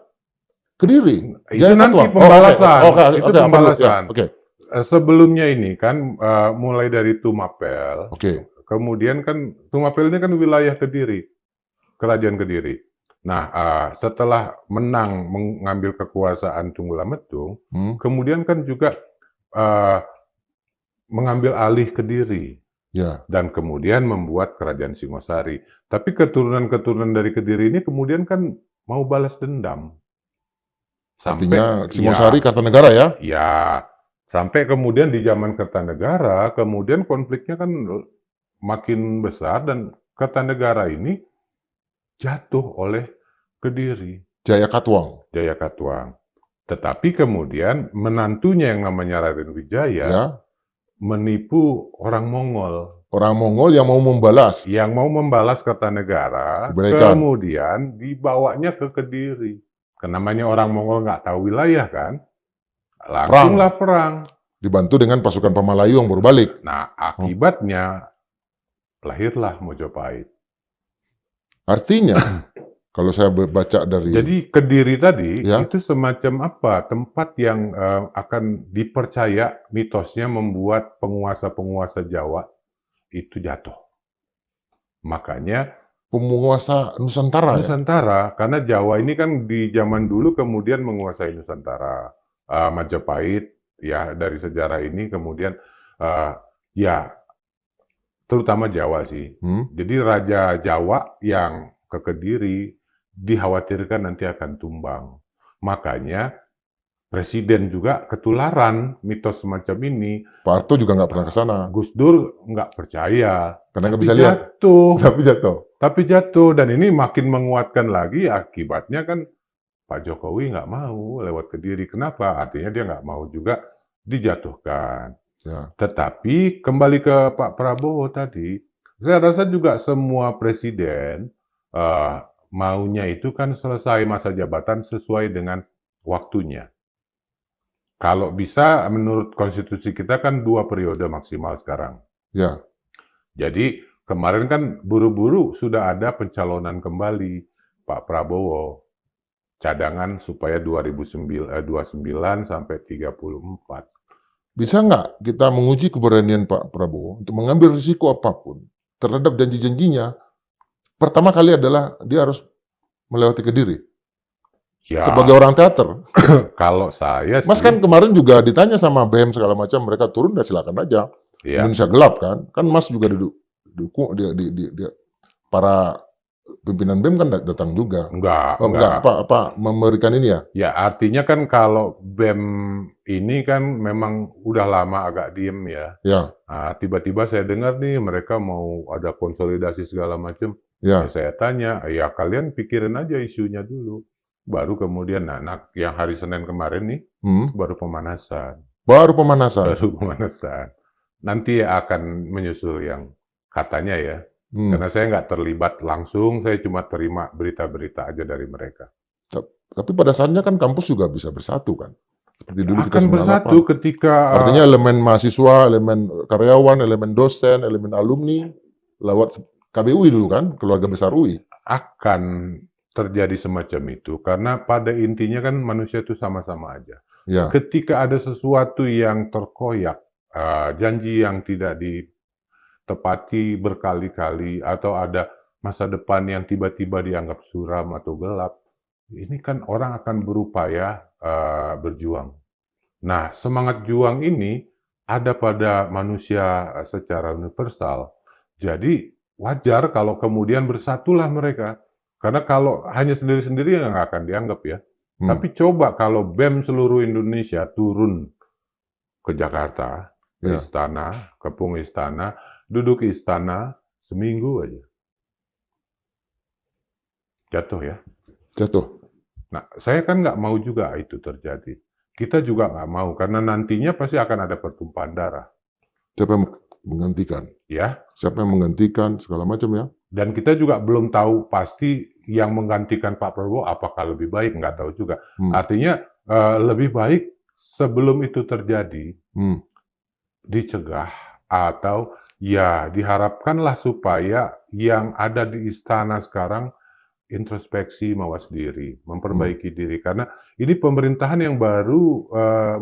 Kediri. itu Jaya nanti Katuang. pembalasan. Oke, Itu oke, apa dulu? Ya, pembalasan. Oke, Sebelumnya ini kan mulai dari Tumapel, oke. kemudian kan Tumapel ini kan wilayah Kediri, kerajaan Kediri. Nah, setelah menang mengambil kekuasaan Tunggulametung, kemudian kan juga mengambil alih Kediri Ya, dan kemudian membuat kerajaan Singosari. Tapi keturunan-keturunan dari Kediri ini kemudian kan mau balas dendam. artinya Singosari Kartanegara ya? Ya, sampai kemudian di zaman Kertanegara, kemudian konfliknya kan makin besar dan Kertanegara ini jatuh oleh Kediri, Jaya Katuang. Jaya Katuang. Tetapi kemudian menantunya yang namanya Raden Wijaya Ya, menipu orang Mongol orang Mongol yang mau membalas. yang mau membalas Kertanegara, Kebaikan. kemudian dibawanya ke Kediri. Namanya orang Mongol nggak tahu wilayah kan, langsunglah perang. Dibantu dengan pasukan Pamalayu yang baru balik. Nah, akibatnya lahirlah Mojopahit. Artinya, kalau saya baca dari... Jadi Kediri tadi Ya. itu semacam apa? Tempat yang akan dipercaya mitosnya membuat penguasa-penguasa Jawa itu jatuh. Makanya penguasa Nusantara ya? Nusantara, karena Jawa ini kan di zaman dulu kemudian menguasai Nusantara. Majapahit ya dari sejarah ini kemudian ya terutama Jawa sih. Jadi Raja Jawa yang ke Kediri dikhawatirkan nanti akan tumbang. Makanya Presiden juga ketularan mitos semacam ini. Pak Harto juga nggak pernah ke sana. Gus Dur nggak percaya. Karena nggak bisa lihat. Jatuh. Tapi jatuh. Tapi jatuh. Dan ini makin menguatkan lagi akibatnya kan Pak Jokowi nggak mau lewat Kediri. Kenapa? Artinya dia nggak mau juga dijatuhkan. Ya. Tetapi kembali ke Pak Prabowo tadi, saya rasa juga semua presiden maunya itu kan selesai masa jabatan sesuai dengan waktunya. Kalau bisa, menurut konstitusi kita kan 2 periode maksimal sekarang. Ya. Jadi kemarin kan buru-buru sudah ada pencalonan kembali Pak Prabowo. Cadangan supaya 29 sampai 34. Bisa nggak kita menguji keberanian Pak Prabowo untuk mengambil risiko apapun terhadap janji-janjinya? Pertama kali adalah dia harus melewati Kediri. Ya, Sebagai orang teater. kalau saya sih, Mas kan kemarin juga ditanya sama BEM segala macam, mereka turun dan silakan aja. ya, Indonesia gelap kan? Kan Mas juga didukung para pimpinan BEM kan datang juga. enggak. Apa memberikan ini ya? Ya, artinya kan kalau BEM ini kan memang udah lama agak diem ya. Ya, Nah, tiba-tiba saya dengar nih mereka mau ada konsolidasi segala macam. ya. Ya, saya tanya, ya kalian pikirin aja isunya dulu. Baru kemudian, nah yang hari Senin kemarin nih, baru pemanasan. Baru pemanasan. Baru pemanasan. Nanti akan menyusul yang katanya ya. Karena saya nggak terlibat langsung, saya cuma terima berita-berita aja dari mereka. Tapi pada saatnya kan kampus juga bisa bersatu kan? Seperti dulu kita Akan bersatu ketika... Artinya elemen mahasiswa, elemen karyawan, elemen dosen, elemen alumni, lewat KBUI dulu kan, keluarga besar UI. Akan terjadi semacam itu, karena pada intinya kan manusia itu sama-sama aja. Ya. Ketika ada sesuatu yang terkoyak, janji yang tidak ditepati berkali-kali, atau ada masa depan yang tiba-tiba dianggap suram atau gelap, ini kan orang akan berupaya berjuang. Nah, semangat juang ini ada pada manusia secara universal. Jadi wajar kalau kemudian bersatulah mereka. Karena kalau hanya sendiri-sendiri nggak akan dianggap ya. Tapi coba kalau BEM seluruh Indonesia turun ke Jakarta, ke istana, kepung istana, duduk istana seminggu aja. Jatuh ya. jatuh. Nah, saya kan nggak mau juga itu terjadi. Kita juga nggak mau, karena nantinya pasti akan ada pertumpahan darah. Siapa yang menggantikan? Ya, Siapa yang menggantikan segala macam ya? dan kita juga belum tahu pasti yang menggantikan Pak Prabowo apakah lebih baik, nggak tahu juga. Hmm. Artinya lebih baik sebelum itu terjadi Hmm. dicegah, atau ya diharapkanlah supaya yang ada di istana sekarang introspeksi mawas diri, memperbaiki diri, karena ini pemerintahan yang baru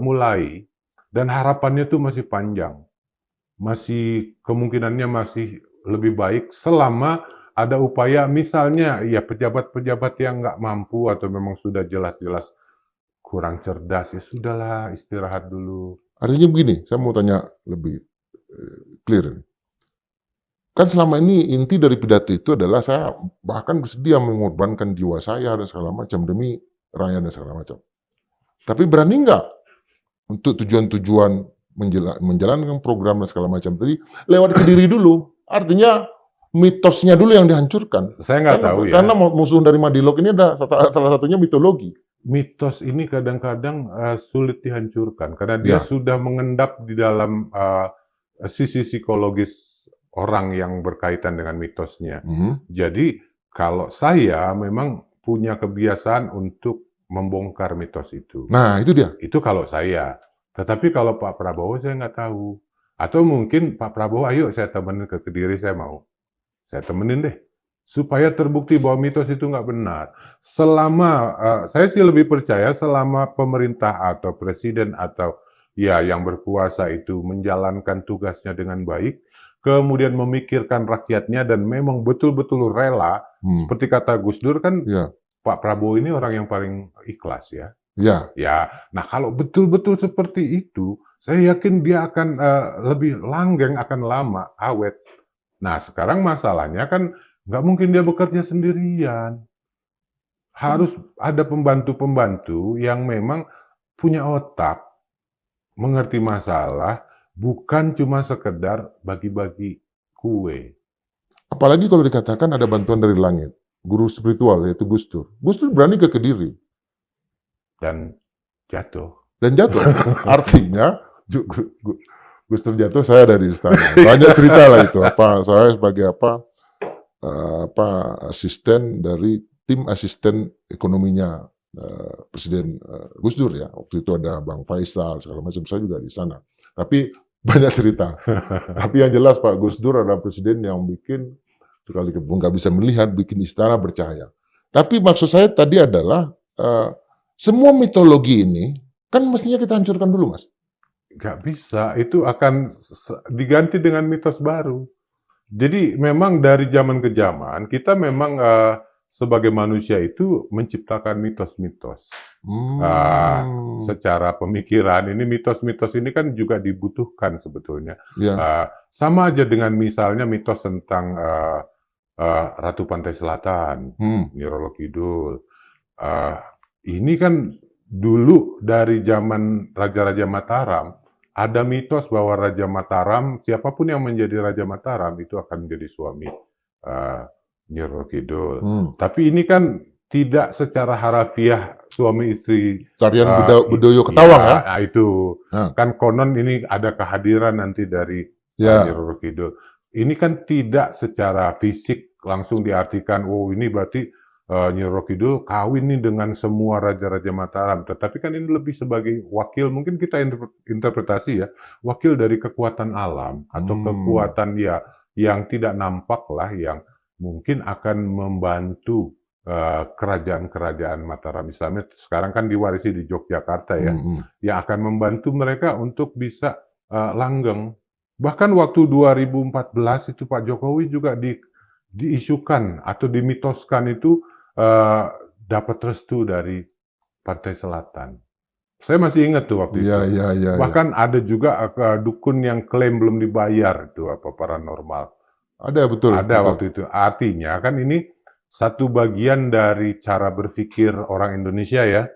mulai dan harapannya tuh masih panjang. Masih kemungkinannya masih lebih baik selama ada upaya, misalnya ya pejabat-pejabat yang nggak mampu atau memang sudah jelas-jelas kurang cerdas, ya sudahlah istirahat dulu. Artinya begini, saya mau tanya lebih clear. Kan selama ini inti dari pidato itu adalah saya bahkan bersedia mengorbankan jiwa saya dan segala macam demi rakyat dan segala macam. Tapi berani nggak untuk tujuan-tujuan menjalankan program dan segala macam tadi lewat ke diri dulu? Artinya mitosnya dulu yang dihancurkan. Saya nggak tahu ya. Karena musuh dari Madilog ini ada salah satunya mitologi. Mitos ini kadang-kadang sulit dihancurkan karena dia Ya. sudah mengendap di dalam sisi psikologis orang yang berkaitan dengan mitosnya. Jadi kalau saya memang punya kebiasaan untuk membongkar mitos itu. Nah, itu dia. Itu kalau saya. Tetapi kalau Pak Prabowo saya nggak tahu. Atau mungkin Pak Prabowo, ayo saya temenin ke Kediri, saya mau. Saya temenin deh. Supaya terbukti bahwa mitos itu nggak benar. Selama, saya sih lebih percaya selama pemerintah atau presiden atau ya yang berkuasa itu menjalankan tugasnya dengan baik, kemudian memikirkan rakyatnya dan memang betul-betul rela, seperti kata Gus Dur kan, Ya. Pak Prabowo ini orang yang paling ikhlas ya. Ya. Ya, nah kalau betul-betul seperti itu, saya yakin dia akan lebih langgeng, akan lama, awet. Nah sekarang masalahnya kan nggak mungkin dia bekerja sendirian. Harus ada pembantu-pembantu yang memang punya otak, mengerti masalah, bukan cuma sekedar bagi-bagi kue. Apalagi kalau dikatakan ada bantuan dari langit. Guru spiritual yaitu Gus Dur. Gus Dur berani ke Kediri. Dan jatuh. Dan jatuh. Artinya Gus Dur jatuh, saya ada di istana. Banyak cerita lah itu. Saya sebagai asisten dari tim asisten ekonominya Presiden Gus Dur ya. Waktu itu ada Bang Faisal segala macam, saya juga di sana. Tapi banyak cerita. Tapi yang jelas Pak Gus Dur adalah presiden yang bikin sekalipun nggak bisa melihat, bikin istana bercahaya. Tapi maksud saya tadi adalah semua mitologi ini kan mestinya kita hancurkan dulu, Mas. Nggak bisa, itu akan diganti dengan mitos baru. Jadi memang dari zaman ke zaman, kita memang sebagai manusia itu menciptakan mitos-mitos. Secara pemikiran, ini mitos-mitos ini kan juga dibutuhkan sebetulnya. Ya. Sama aja dengan misalnya mitos tentang Ratu Pantai Selatan, Nyi Roro Kidul. Ini kan dulu dari zaman Raja-Raja Mataram, ada mitos bahwa Raja Mataram, siapapun yang menjadi Raja Mataram itu akan menjadi suami Nyi Roro Kidul. Tapi ini kan tidak secara harafiah suami istri. Tarian Bedoyo Ketawang ya? Nah, itu. Kan konon ini ada kehadiran nanti dari Nyi Roro Kidul. Ini kan tidak secara fisik langsung diartikan, oh ini berarti Nyi Roro Kidul kawin nih dengan semua raja-raja Mataram. Tetapi kan ini lebih sebagai wakil, mungkin kita interpretasi ya, wakil dari kekuatan alam atau kekuatan ya yang tidak nampak lah, yang mungkin akan membantu kerajaan-kerajaan Mataram Islamnya. Sekarang kan diwarisi di Yogyakarta ya, yang akan membantu mereka untuk bisa langgeng. Bahkan waktu 2014 itu Pak Jokowi juga diisukan atau dimitoskan itu dapat restu dari Pantai Selatan. Saya masih ingat tuh waktu itu. Bahkan ada juga dukun yang klaim belum dibayar itu apa paranormal. Ada betul. Ada waktu itu. Artinya kan ini satu bagian dari cara berpikir orang Indonesia ya.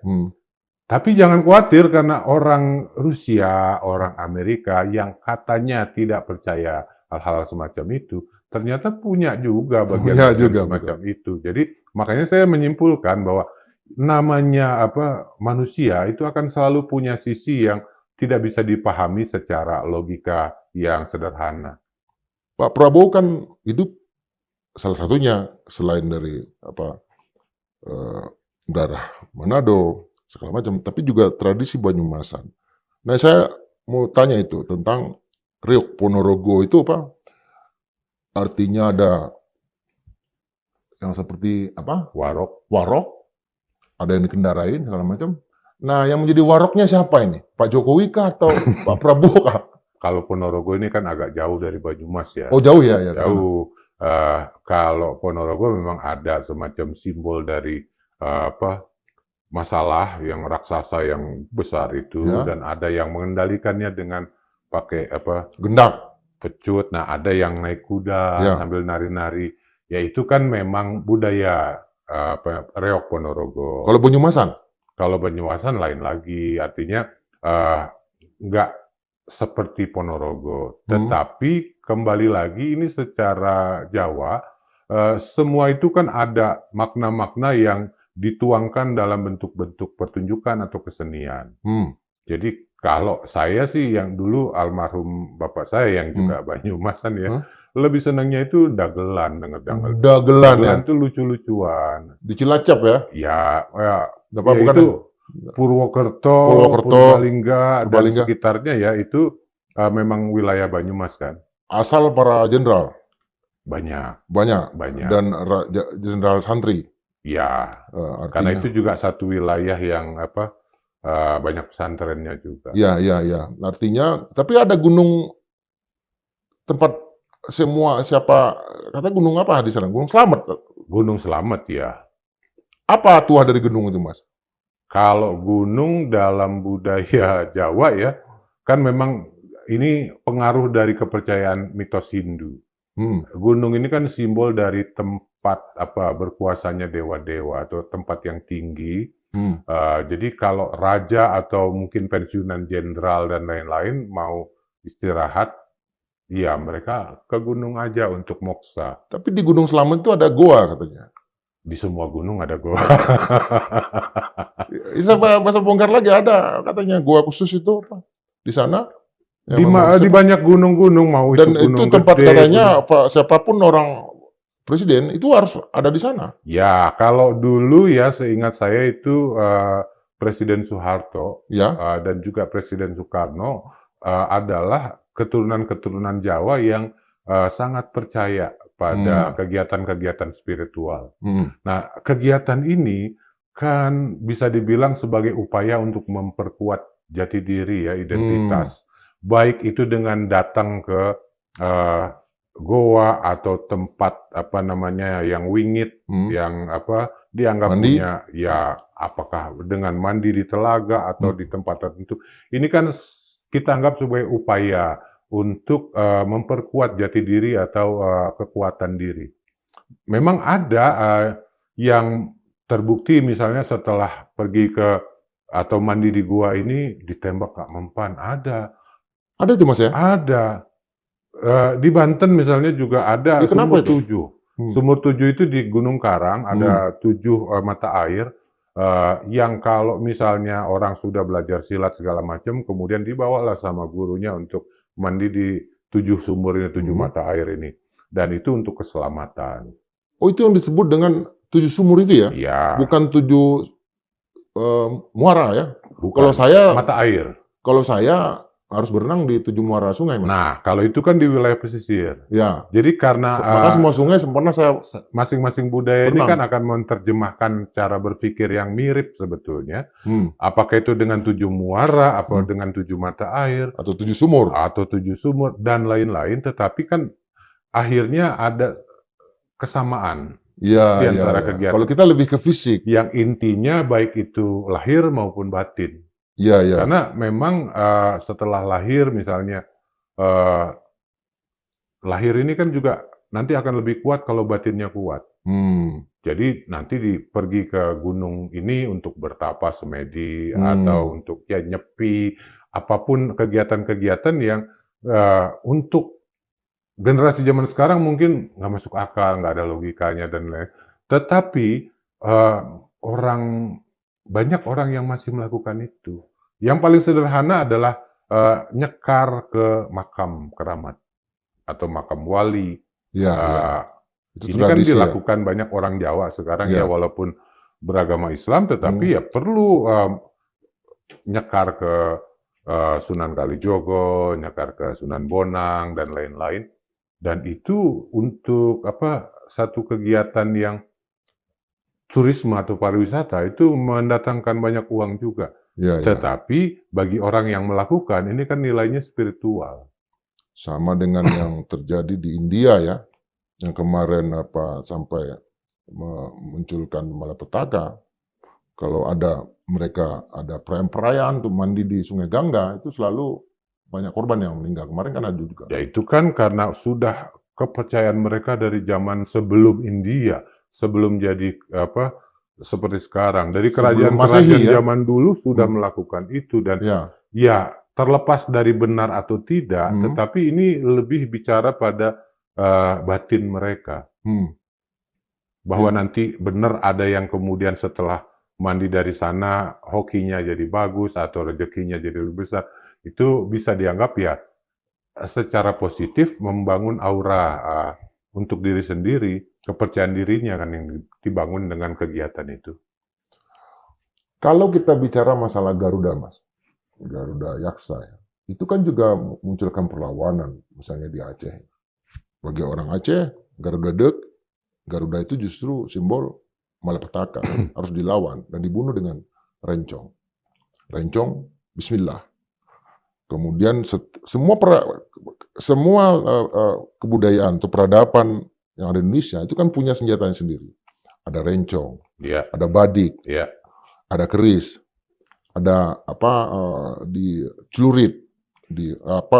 Tapi jangan khawatir karena orang Rusia, orang Amerika yang katanya tidak percaya hal-hal semacam itu, ternyata punya juga bagian semacam itu. Jadi Makanya saya menyimpulkan bahwa namanya manusia itu akan selalu punya sisi yang tidak bisa dipahami secara logika yang sederhana. Pak Prabowo kan hidup salah satunya selain dari eh, daerah Manado segala macam, tapi juga tradisi Banyumasan. Nah, saya mau tanya itu tentang Riok Ponorogo itu apa? Artinya ada yang seperti Warok. warok, ada yang dikendarain segala macam. Nah, yang menjadi waroknya siapa ini? Pak Jokowi kah atau Pak Prabowo kah? Kalau Ponorogo ini kan agak jauh dari Banyumas ya. Oh, jauh ya, ya. Jauh. Kalau Ponorogo memang ada semacam simbol dari masalah yang raksasa yang besar itu, Ya. dan ada yang mengendalikannya dengan pakai Gendak. pecut. Nah, ada yang naik kuda Ya. sambil nari-nari. Ya itu kan memang budaya Reok Ponorogo. Kalau Banyumasan? Kalau Banyumasan lain lagi, artinya nggak seperti Ponorogo. Tetapi kembali lagi ini secara Jawa, semua itu kan ada makna-makna yang dituangkan dalam bentuk-bentuk pertunjukan atau kesenian. Jadi kalau saya sih yang dulu almarhum bapak saya yang juga Banyumasan ya, lebih senangnya itu dagelan, denger dagelan. Dagelan ya? Dagelan itu lucu-lucuan. Di Cilacap ya? Ya, Dapat bukan itu Purwokerto, Purbalingga, dan Purbalingga. sekitarnya ya, itu memang wilayah Banyumas kan. Asal para jenderal? Banyak. Banyak. Dan jenderal santri? Ya, karena itu juga satu wilayah yang banyak pesantrennya juga. Ya, ya, ya. Artinya, tapi ada gunung tempat kata gunung apa di sana? Gunung Slamet. Gunung Slamet ya. Apa tuah dari gunung itu, Mas? Kalau gunung dalam budaya Jawa ya, kan memang ini pengaruh dari kepercayaan mitos Hindu. Gunung ini kan simbol dari tempat berkuasanya dewa-dewa atau tempat yang tinggi. Jadi kalau raja atau mungkin pensiunan jenderal dan lain-lain mau istirahat, ya mereka ke gunung aja untuk moksa. Tapi di Gunung Slamet itu ada goa katanya. Di semua gunung ada goa. Bisa bahasa bongkar lagi, ada katanya goa khusus itu apa? Di sana? Di banyak gunung-gunung, mau dan itu gunung itu tempat gede, katanya siapapun orang presiden itu harus ada di sana. Ya, kalau dulu ya seingat saya itu Presiden Soeharto dan juga Presiden Soekarno adalah keturunan-keturunan Jawa yang sangat percaya pada kegiatan-kegiatan spiritual. Nah, kegiatan ini kan bisa dibilang sebagai upaya untuk memperkuat jati diri ya, identitas. Baik itu dengan datang ke goa atau tempat yang wingit, yang dianggap mandi? punya, ya apakah dengan mandi di telaga atau di tempat tertentu. Ini kan kita anggap sebagai upaya untuk memperkuat jati diri atau kekuatan diri. Memang ada yang terbukti misalnya setelah pergi ke atau mandi di gua ini ditembak Kak Mempan, ada. Ada itu Mas ya? Ada. Di Banten misalnya juga ada Sumur 7. Sumur 7 itu di Gunung Karang, ada 7 mata air yang kalau misalnya orang sudah belajar silat segala macam, kemudian dibawalah sama gurunya untuk mandi di 7 sumur ini, 7 mata air ini. Dan itu untuk keselamatan. Oh, itu yang disebut dengan 7 sumur itu ya? Iya. Bukan 7 muara ya? Bukan. Mata air. Kalau saya harus berenang di 7 muara sungai, Mas. Nah, kalau itu kan di wilayah pesisir. Ya. Jadi karena maka semua sungai sempurna saya masing-masing budaya ini kan akan menerjemahkan cara berpikir yang mirip sebetulnya. Apakah itu dengan 7 muara, apa dengan 7 mata air, atau 7 sumur, dan lain-lain, tetapi kan akhirnya ada kesamaan di antara kegiatan. Kalau kita lebih ke fisik, yang intinya baik itu lahir maupun batin. Karena memang setelah lahir misalnya, lahir ini kan juga nanti akan lebih kuat kalau batinnya kuat. Jadi nanti pergi ke gunung ini untuk bertapa semedi atau untuk nyepi, apapun kegiatan-kegiatan yang untuk generasi zaman sekarang mungkin nggak masuk akal, nggak ada logikanya dan lain. Tetapi banyak orang yang masih melakukan itu. Yang paling sederhana adalah nyekar ke makam keramat atau makam wali. Ya, ya. Itu Ini kan tradisi ya. dilakukan banyak orang Jawa sekarang Ya. ya, walaupun beragama Islam, tetapi ya perlu nyekar ke Sunan Kalijogo, nyekar ke Sunan Bonang dan lain-lain. Dan itu untuk satu kegiatan yang turisme atau pariwisata itu mendatangkan banyak uang juga. Ya, ya. Tetapi bagi orang yang melakukan ini kan nilainya spiritual. Sama dengan yang terjadi di India ya, yang kemarin sampai memunculkan malapetaka. Kalau mereka ada perayaan untuk mandi di Sungai Gangga, itu selalu banyak korban yang meninggal. Kemarin kan ada juga. Ya itu kan karena sudah kepercayaan mereka dari zaman sebelum India, sebelum jadi seperti sekarang. Dari kerajaan-kerajaan zaman dulu sudah melakukan itu, dan ya terlepas dari benar atau tidak, tetapi ini lebih bicara pada batin mereka. Bahwa nanti benar ada yang kemudian setelah mandi dari sana, hokinya jadi bagus atau rezekinya jadi lebih besar. Itu bisa dianggap ya secara positif membangun aura untuk diri sendiri, kepercayaan dirinya kan yang dibangun dengan kegiatan itu. Kalau kita bicara masalah Garuda, Mas, Garuda Yaksa ya, itu kan juga munculkan perlawanan, misalnya di Aceh. Bagi orang Aceh, Garuda itu justru simbol malapetaka, harus dilawan dan dibunuh dengan rencong. Rencong, Bismillah. Kemudian semua kebudayaan atau peradaban yang ada di Indonesia itu kan punya senjatanya sendiri. Ada rencong, ada badik, ada keris, ada di celurit,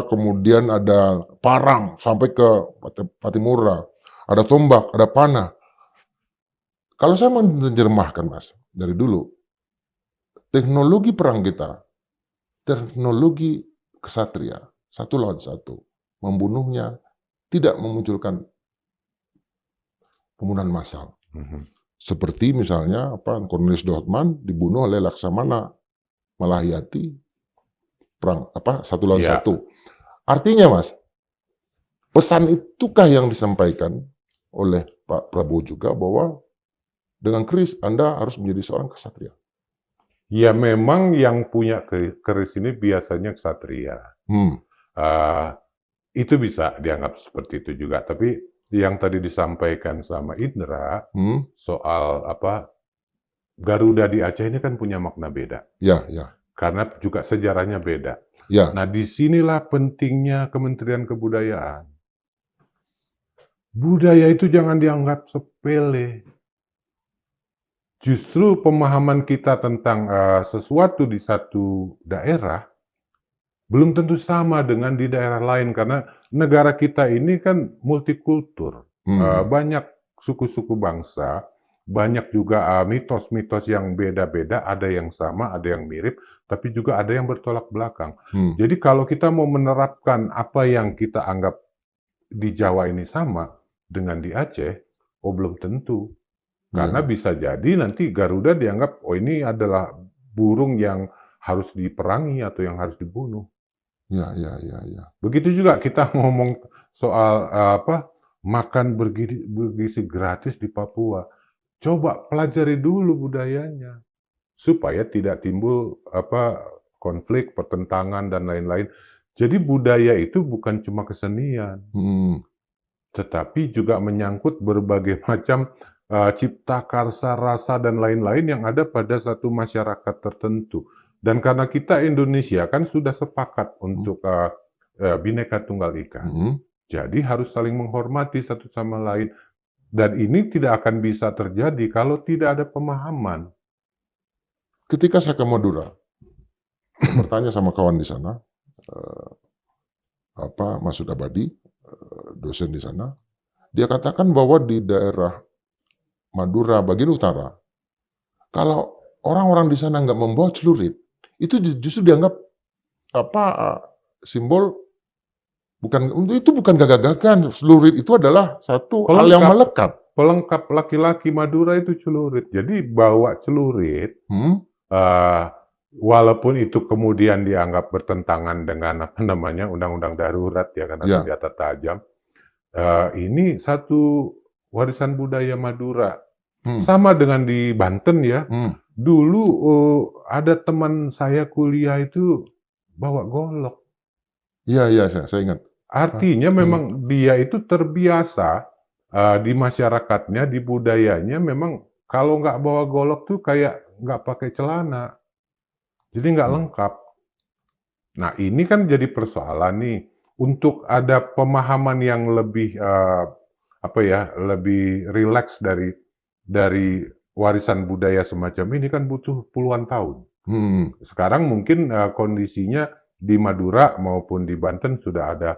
kemudian ada parang sampai ke Patimura, ada tombak, ada panah. Kalau saya menerjemahkan, Mas, dari dulu, teknologi perang kita, teknologi kesatria, satu lawan satu, membunuhnya tidak memunculkan pembunuhan massal. Seperti misalnya Cornelius Dootman dibunuh oleh Laksamana Malahiyati, perang satu lawan satu. Artinya, Mas, pesan itukah yang disampaikan oleh Pak Prabowo juga bahwa dengan keris Anda harus menjadi seorang kesatria? Ya memang yang punya keris ini biasanya kesatria. Itu bisa dianggap seperti itu juga. Tapi yang tadi disampaikan sama Indra soal Garuda di Aceh ini kan punya makna beda. Ya. Karena juga sejarahnya beda. Ya. Nah disinilah pentingnya Kementerian Kebudayaan. Budaya itu jangan dianggap sepele. Justru pemahaman kita tentang sesuatu di satu daerah belum tentu sama dengan di daerah lain, karena negara kita ini kan multikultur. Banyak suku-suku bangsa, banyak juga mitos-mitos yang beda-beda, ada yang sama, ada yang mirip, tapi juga ada yang bertolak belakang. Jadi kalau kita mau menerapkan apa yang kita anggap di Jawa ini sama dengan di Aceh, belum tentu. Karena bisa jadi nanti Garuda dianggap, ini adalah burung yang harus diperangi atau yang harus dibunuh. Ya. Begitu juga kita ngomong soal makan bergizi gratis di Papua. Coba pelajari dulu budayanya supaya tidak timbul konflik, pertentangan dan lain-lain. Jadi budaya itu bukan cuma kesenian, tetapi juga menyangkut berbagai macam cipta karsa, rasa, dan lain-lain yang ada pada satu masyarakat tertentu. Dan karena kita Indonesia kan sudah sepakat untuk Bhinneka Tunggal Ika. Jadi harus saling menghormati satu sama lain. Dan ini tidak akan bisa terjadi kalau tidak ada pemahaman. Ketika saya ke Madura, bertanya sama kawan di sana, Masud Abadi, dosen di sana, dia katakan bahwa di daerah Madura bagian utara, kalau orang-orang di sana nggak membawa celurit, itu justru dianggap simbol bukan gagah-gagahan. Celurit itu adalah satu hal yang melekat. pelengkap laki-laki Madura itu celurit. Jadi bawa celurit, eh, walaupun itu kemudian dianggap bertentangan dengan apa namanya undang-undang darurat ya karena Ya. senjata tajam. Ini satu warisan budaya Madura. Sama dengan di Banten ya. Dulu ada teman saya kuliah itu bawa golok. Iya, saya ingat. Artinya memang dia itu terbiasa di masyarakatnya, di budayanya memang kalau nggak bawa golok tuh kayak nggak pakai celana. Jadi nggak lengkap. Nah ini kan jadi persoalan nih. Untuk ada pemahaman yang lebih lebih rileks dari warisan budaya semacam ini kan butuh puluhan tahun. Sekarang mungkin kondisinya di Madura maupun di Banten sudah ada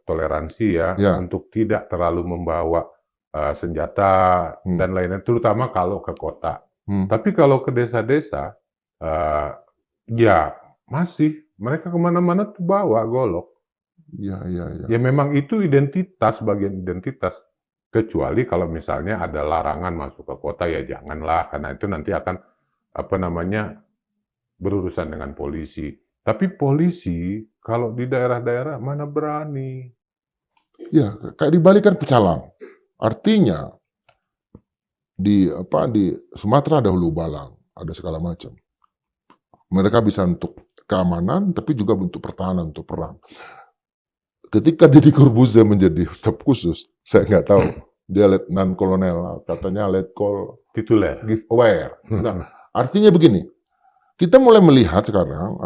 toleransi ya untuk tidak terlalu membawa senjata dan lain-lain, terutama kalau ke kota. Tapi kalau ke desa-desa, ya masih mereka kemana-mana tuh bawa golok. Ya memang itu identitas, bagian identitas. Kecuali kalau misalnya ada larangan masuk ke kota ya janganlah, karena itu nanti akan berurusan dengan polisi. Tapi polisi kalau di daerah-daerah mana berani? Ya, kayak di Bali kan pecalang. Artinya di Sumatera ada hulu balang, ada segala macam. Mereka bisa untuk keamanan, tapi juga untuk pertahanan, untuk perang. Ketika Deddy Corbuzier menjadi staf khusus, saya nggak tahu. Dia letnan kolonel, katanya letkol tituler, giveaway. Nah, artinya begini, kita mulai melihat sekarang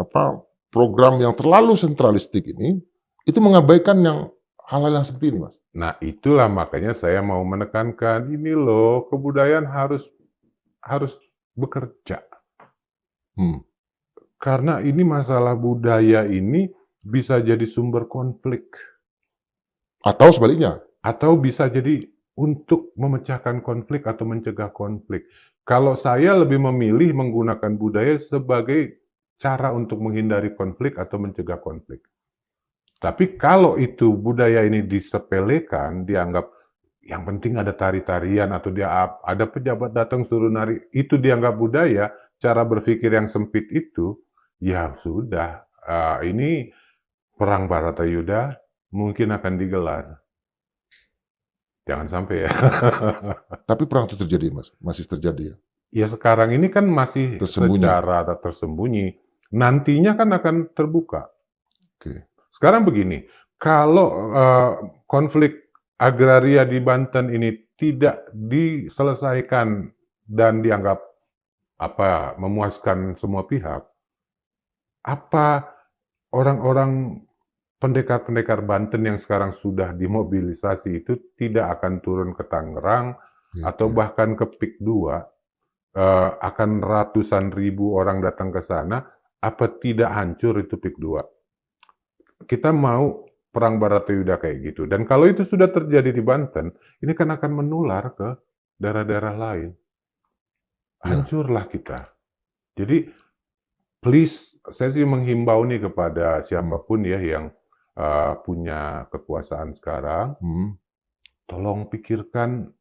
program yang terlalu sentralistik ini itu mengabaikan hal-hal yang seperti ini, Mas. Nah, itulah makanya saya mau menekankan ini loh, kebudayaan harus bekerja. Karena ini masalah budaya ini bisa jadi sumber konflik. Atau sebaliknya. Atau bisa jadi untuk memecahkan konflik atau mencegah konflik. Kalau saya lebih memilih menggunakan budaya sebagai cara untuk menghindari konflik atau mencegah konflik. Tapi kalau itu budaya ini disepelekan, dianggap yang penting ada tari-tarian atau ada pejabat datang suruh nari, itu dianggap budaya, cara berpikir yang sempit itu, ya sudah, ini perang Baratayuda mungkin akan digelar. Jangan sampai ya. Tapi perang itu terjadi, Mas. Masih terjadi ya? Ya sekarang ini kan masih secara tersembunyi. Nantinya kan akan terbuka. Sekarang begini, kalau konflik agraria di Banten ini tidak diselesaikan dan dianggap memuaskan semua pihak, apa orang-orang pendekar-pendekar Banten yang sekarang sudah dimobilisasi itu tidak akan turun ke Tangerang atau bahkan ke PIK 2, akan ratusan ribu orang datang ke sana, apa tidak hancur itu PIK 2? Kita mau perang Baratayuda kayak gitu. Dan kalau itu sudah terjadi di Banten, ini kan akan menular ke daerah-daerah lain. Hancurlah kita. Jadi, please, saya sih menghimbau nih kepada siapapun ya yang punya kekuasaan sekarang, tolong pikirkan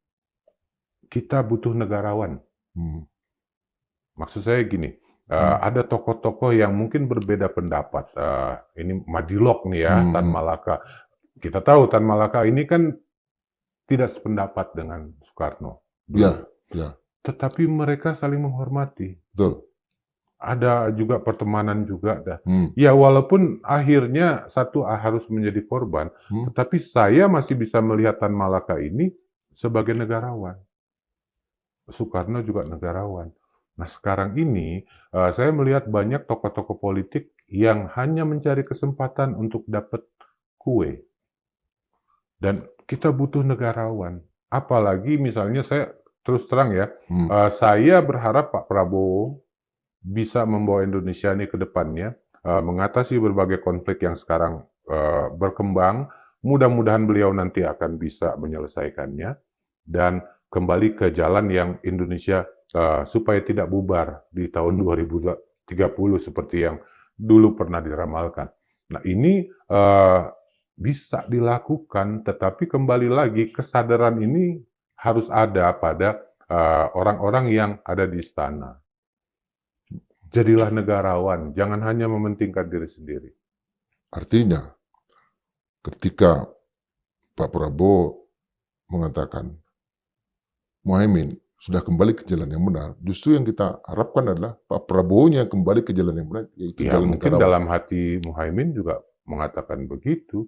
kita butuh negarawan. Maksud saya gini, ada tokoh-tokoh yang mungkin berbeda pendapat. Ini Madilog nih ya, Tan Malaka. Kita tahu Tan Malaka ini kan tidak sependapat dengan Soekarno. Tetapi mereka saling menghormati. Betul. Ada juga pertemanan juga. Ya walaupun akhirnya satu harus menjadi korban, tetapi saya masih bisa melihat Tan Malaka ini sebagai negarawan. Soekarno juga negarawan. Nah sekarang ini saya melihat banyak tokoh-tokoh politik yang hanya mencari kesempatan untuk dapat kue. Dan kita butuh negarawan. Apalagi misalnya saya terus terang ya, saya berharap Pak Prabowo bisa membawa Indonesia ini ke depannya, mengatasi berbagai konflik yang sekarang berkembang. Mudah-mudahan beliau nanti akan bisa menyelesaikannya dan kembali ke jalan yang Indonesia supaya tidak bubar di tahun 2030 seperti yang dulu pernah diramalkan. Nah ini bisa dilakukan, tetapi kembali lagi kesadaran ini harus ada pada orang-orang yang ada di istana. Jadilah negarawan, jangan hanya mementingkan diri sendiri. Artinya, ketika Pak Prabowo mengatakan Muhaimin sudah kembali ke jalan yang benar, justru yang kita harapkan adalah Pak Prabowo-nya yang kembali ke jalan yang benar, yaitu Ya, jalan mungkin negarawan. dalam hati Muhaimin juga mengatakan begitu.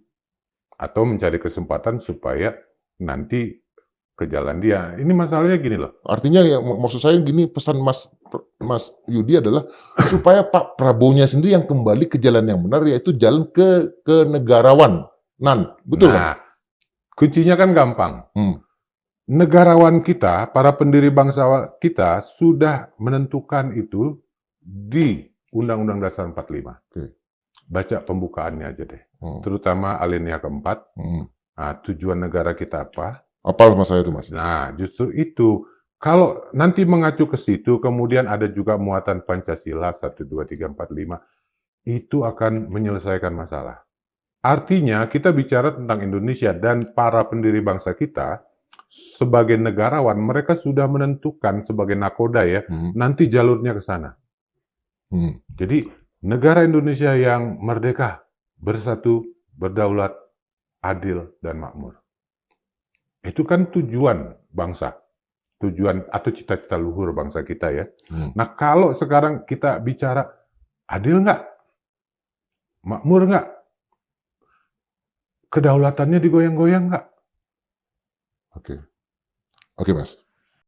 Atau mencari kesempatan supaya nanti ke jalan dia. Ini masalahnya gini loh. Artinya yang maksud saya gini, pesan Mas Yudi adalah supaya Pak Prabowo-nya sendiri yang kembali ke jalan yang benar, yaitu jalan ke negarawan. Betul kan? Nah, kuncinya kan gampang. Hmm. Negarawan kita, para pendiri bangsa kita sudah menentukan itu di Undang-Undang Dasar 45. Oke. Baca pembukaannya aja deh. Hmm. Terutama alinea keempat. Hmm. Nah, tujuan negara kita apa? Apa masalah itu, Mas? Nah, justru itu. Kalau nanti mengacu ke situ, kemudian ada juga muatan Pancasila 1, 2, 3, 4, 5, itu akan menyelesaikan masalah. Artinya, kita bicara tentang Indonesia dan para pendiri bangsa kita, sebagai negarawan, mereka sudah menentukan sebagai nakoda ya, nanti jalurnya ke sana. Jadi, negara Indonesia yang merdeka, bersatu, berdaulat, adil, dan makmur. Itu kan tujuan bangsa, tujuan atau cita-cita luhur bangsa kita ya. Nah, kalau sekarang kita bicara adil nggak, makmur nggak, kedaulatannya digoyang-goyang nggak? Oke, Mas.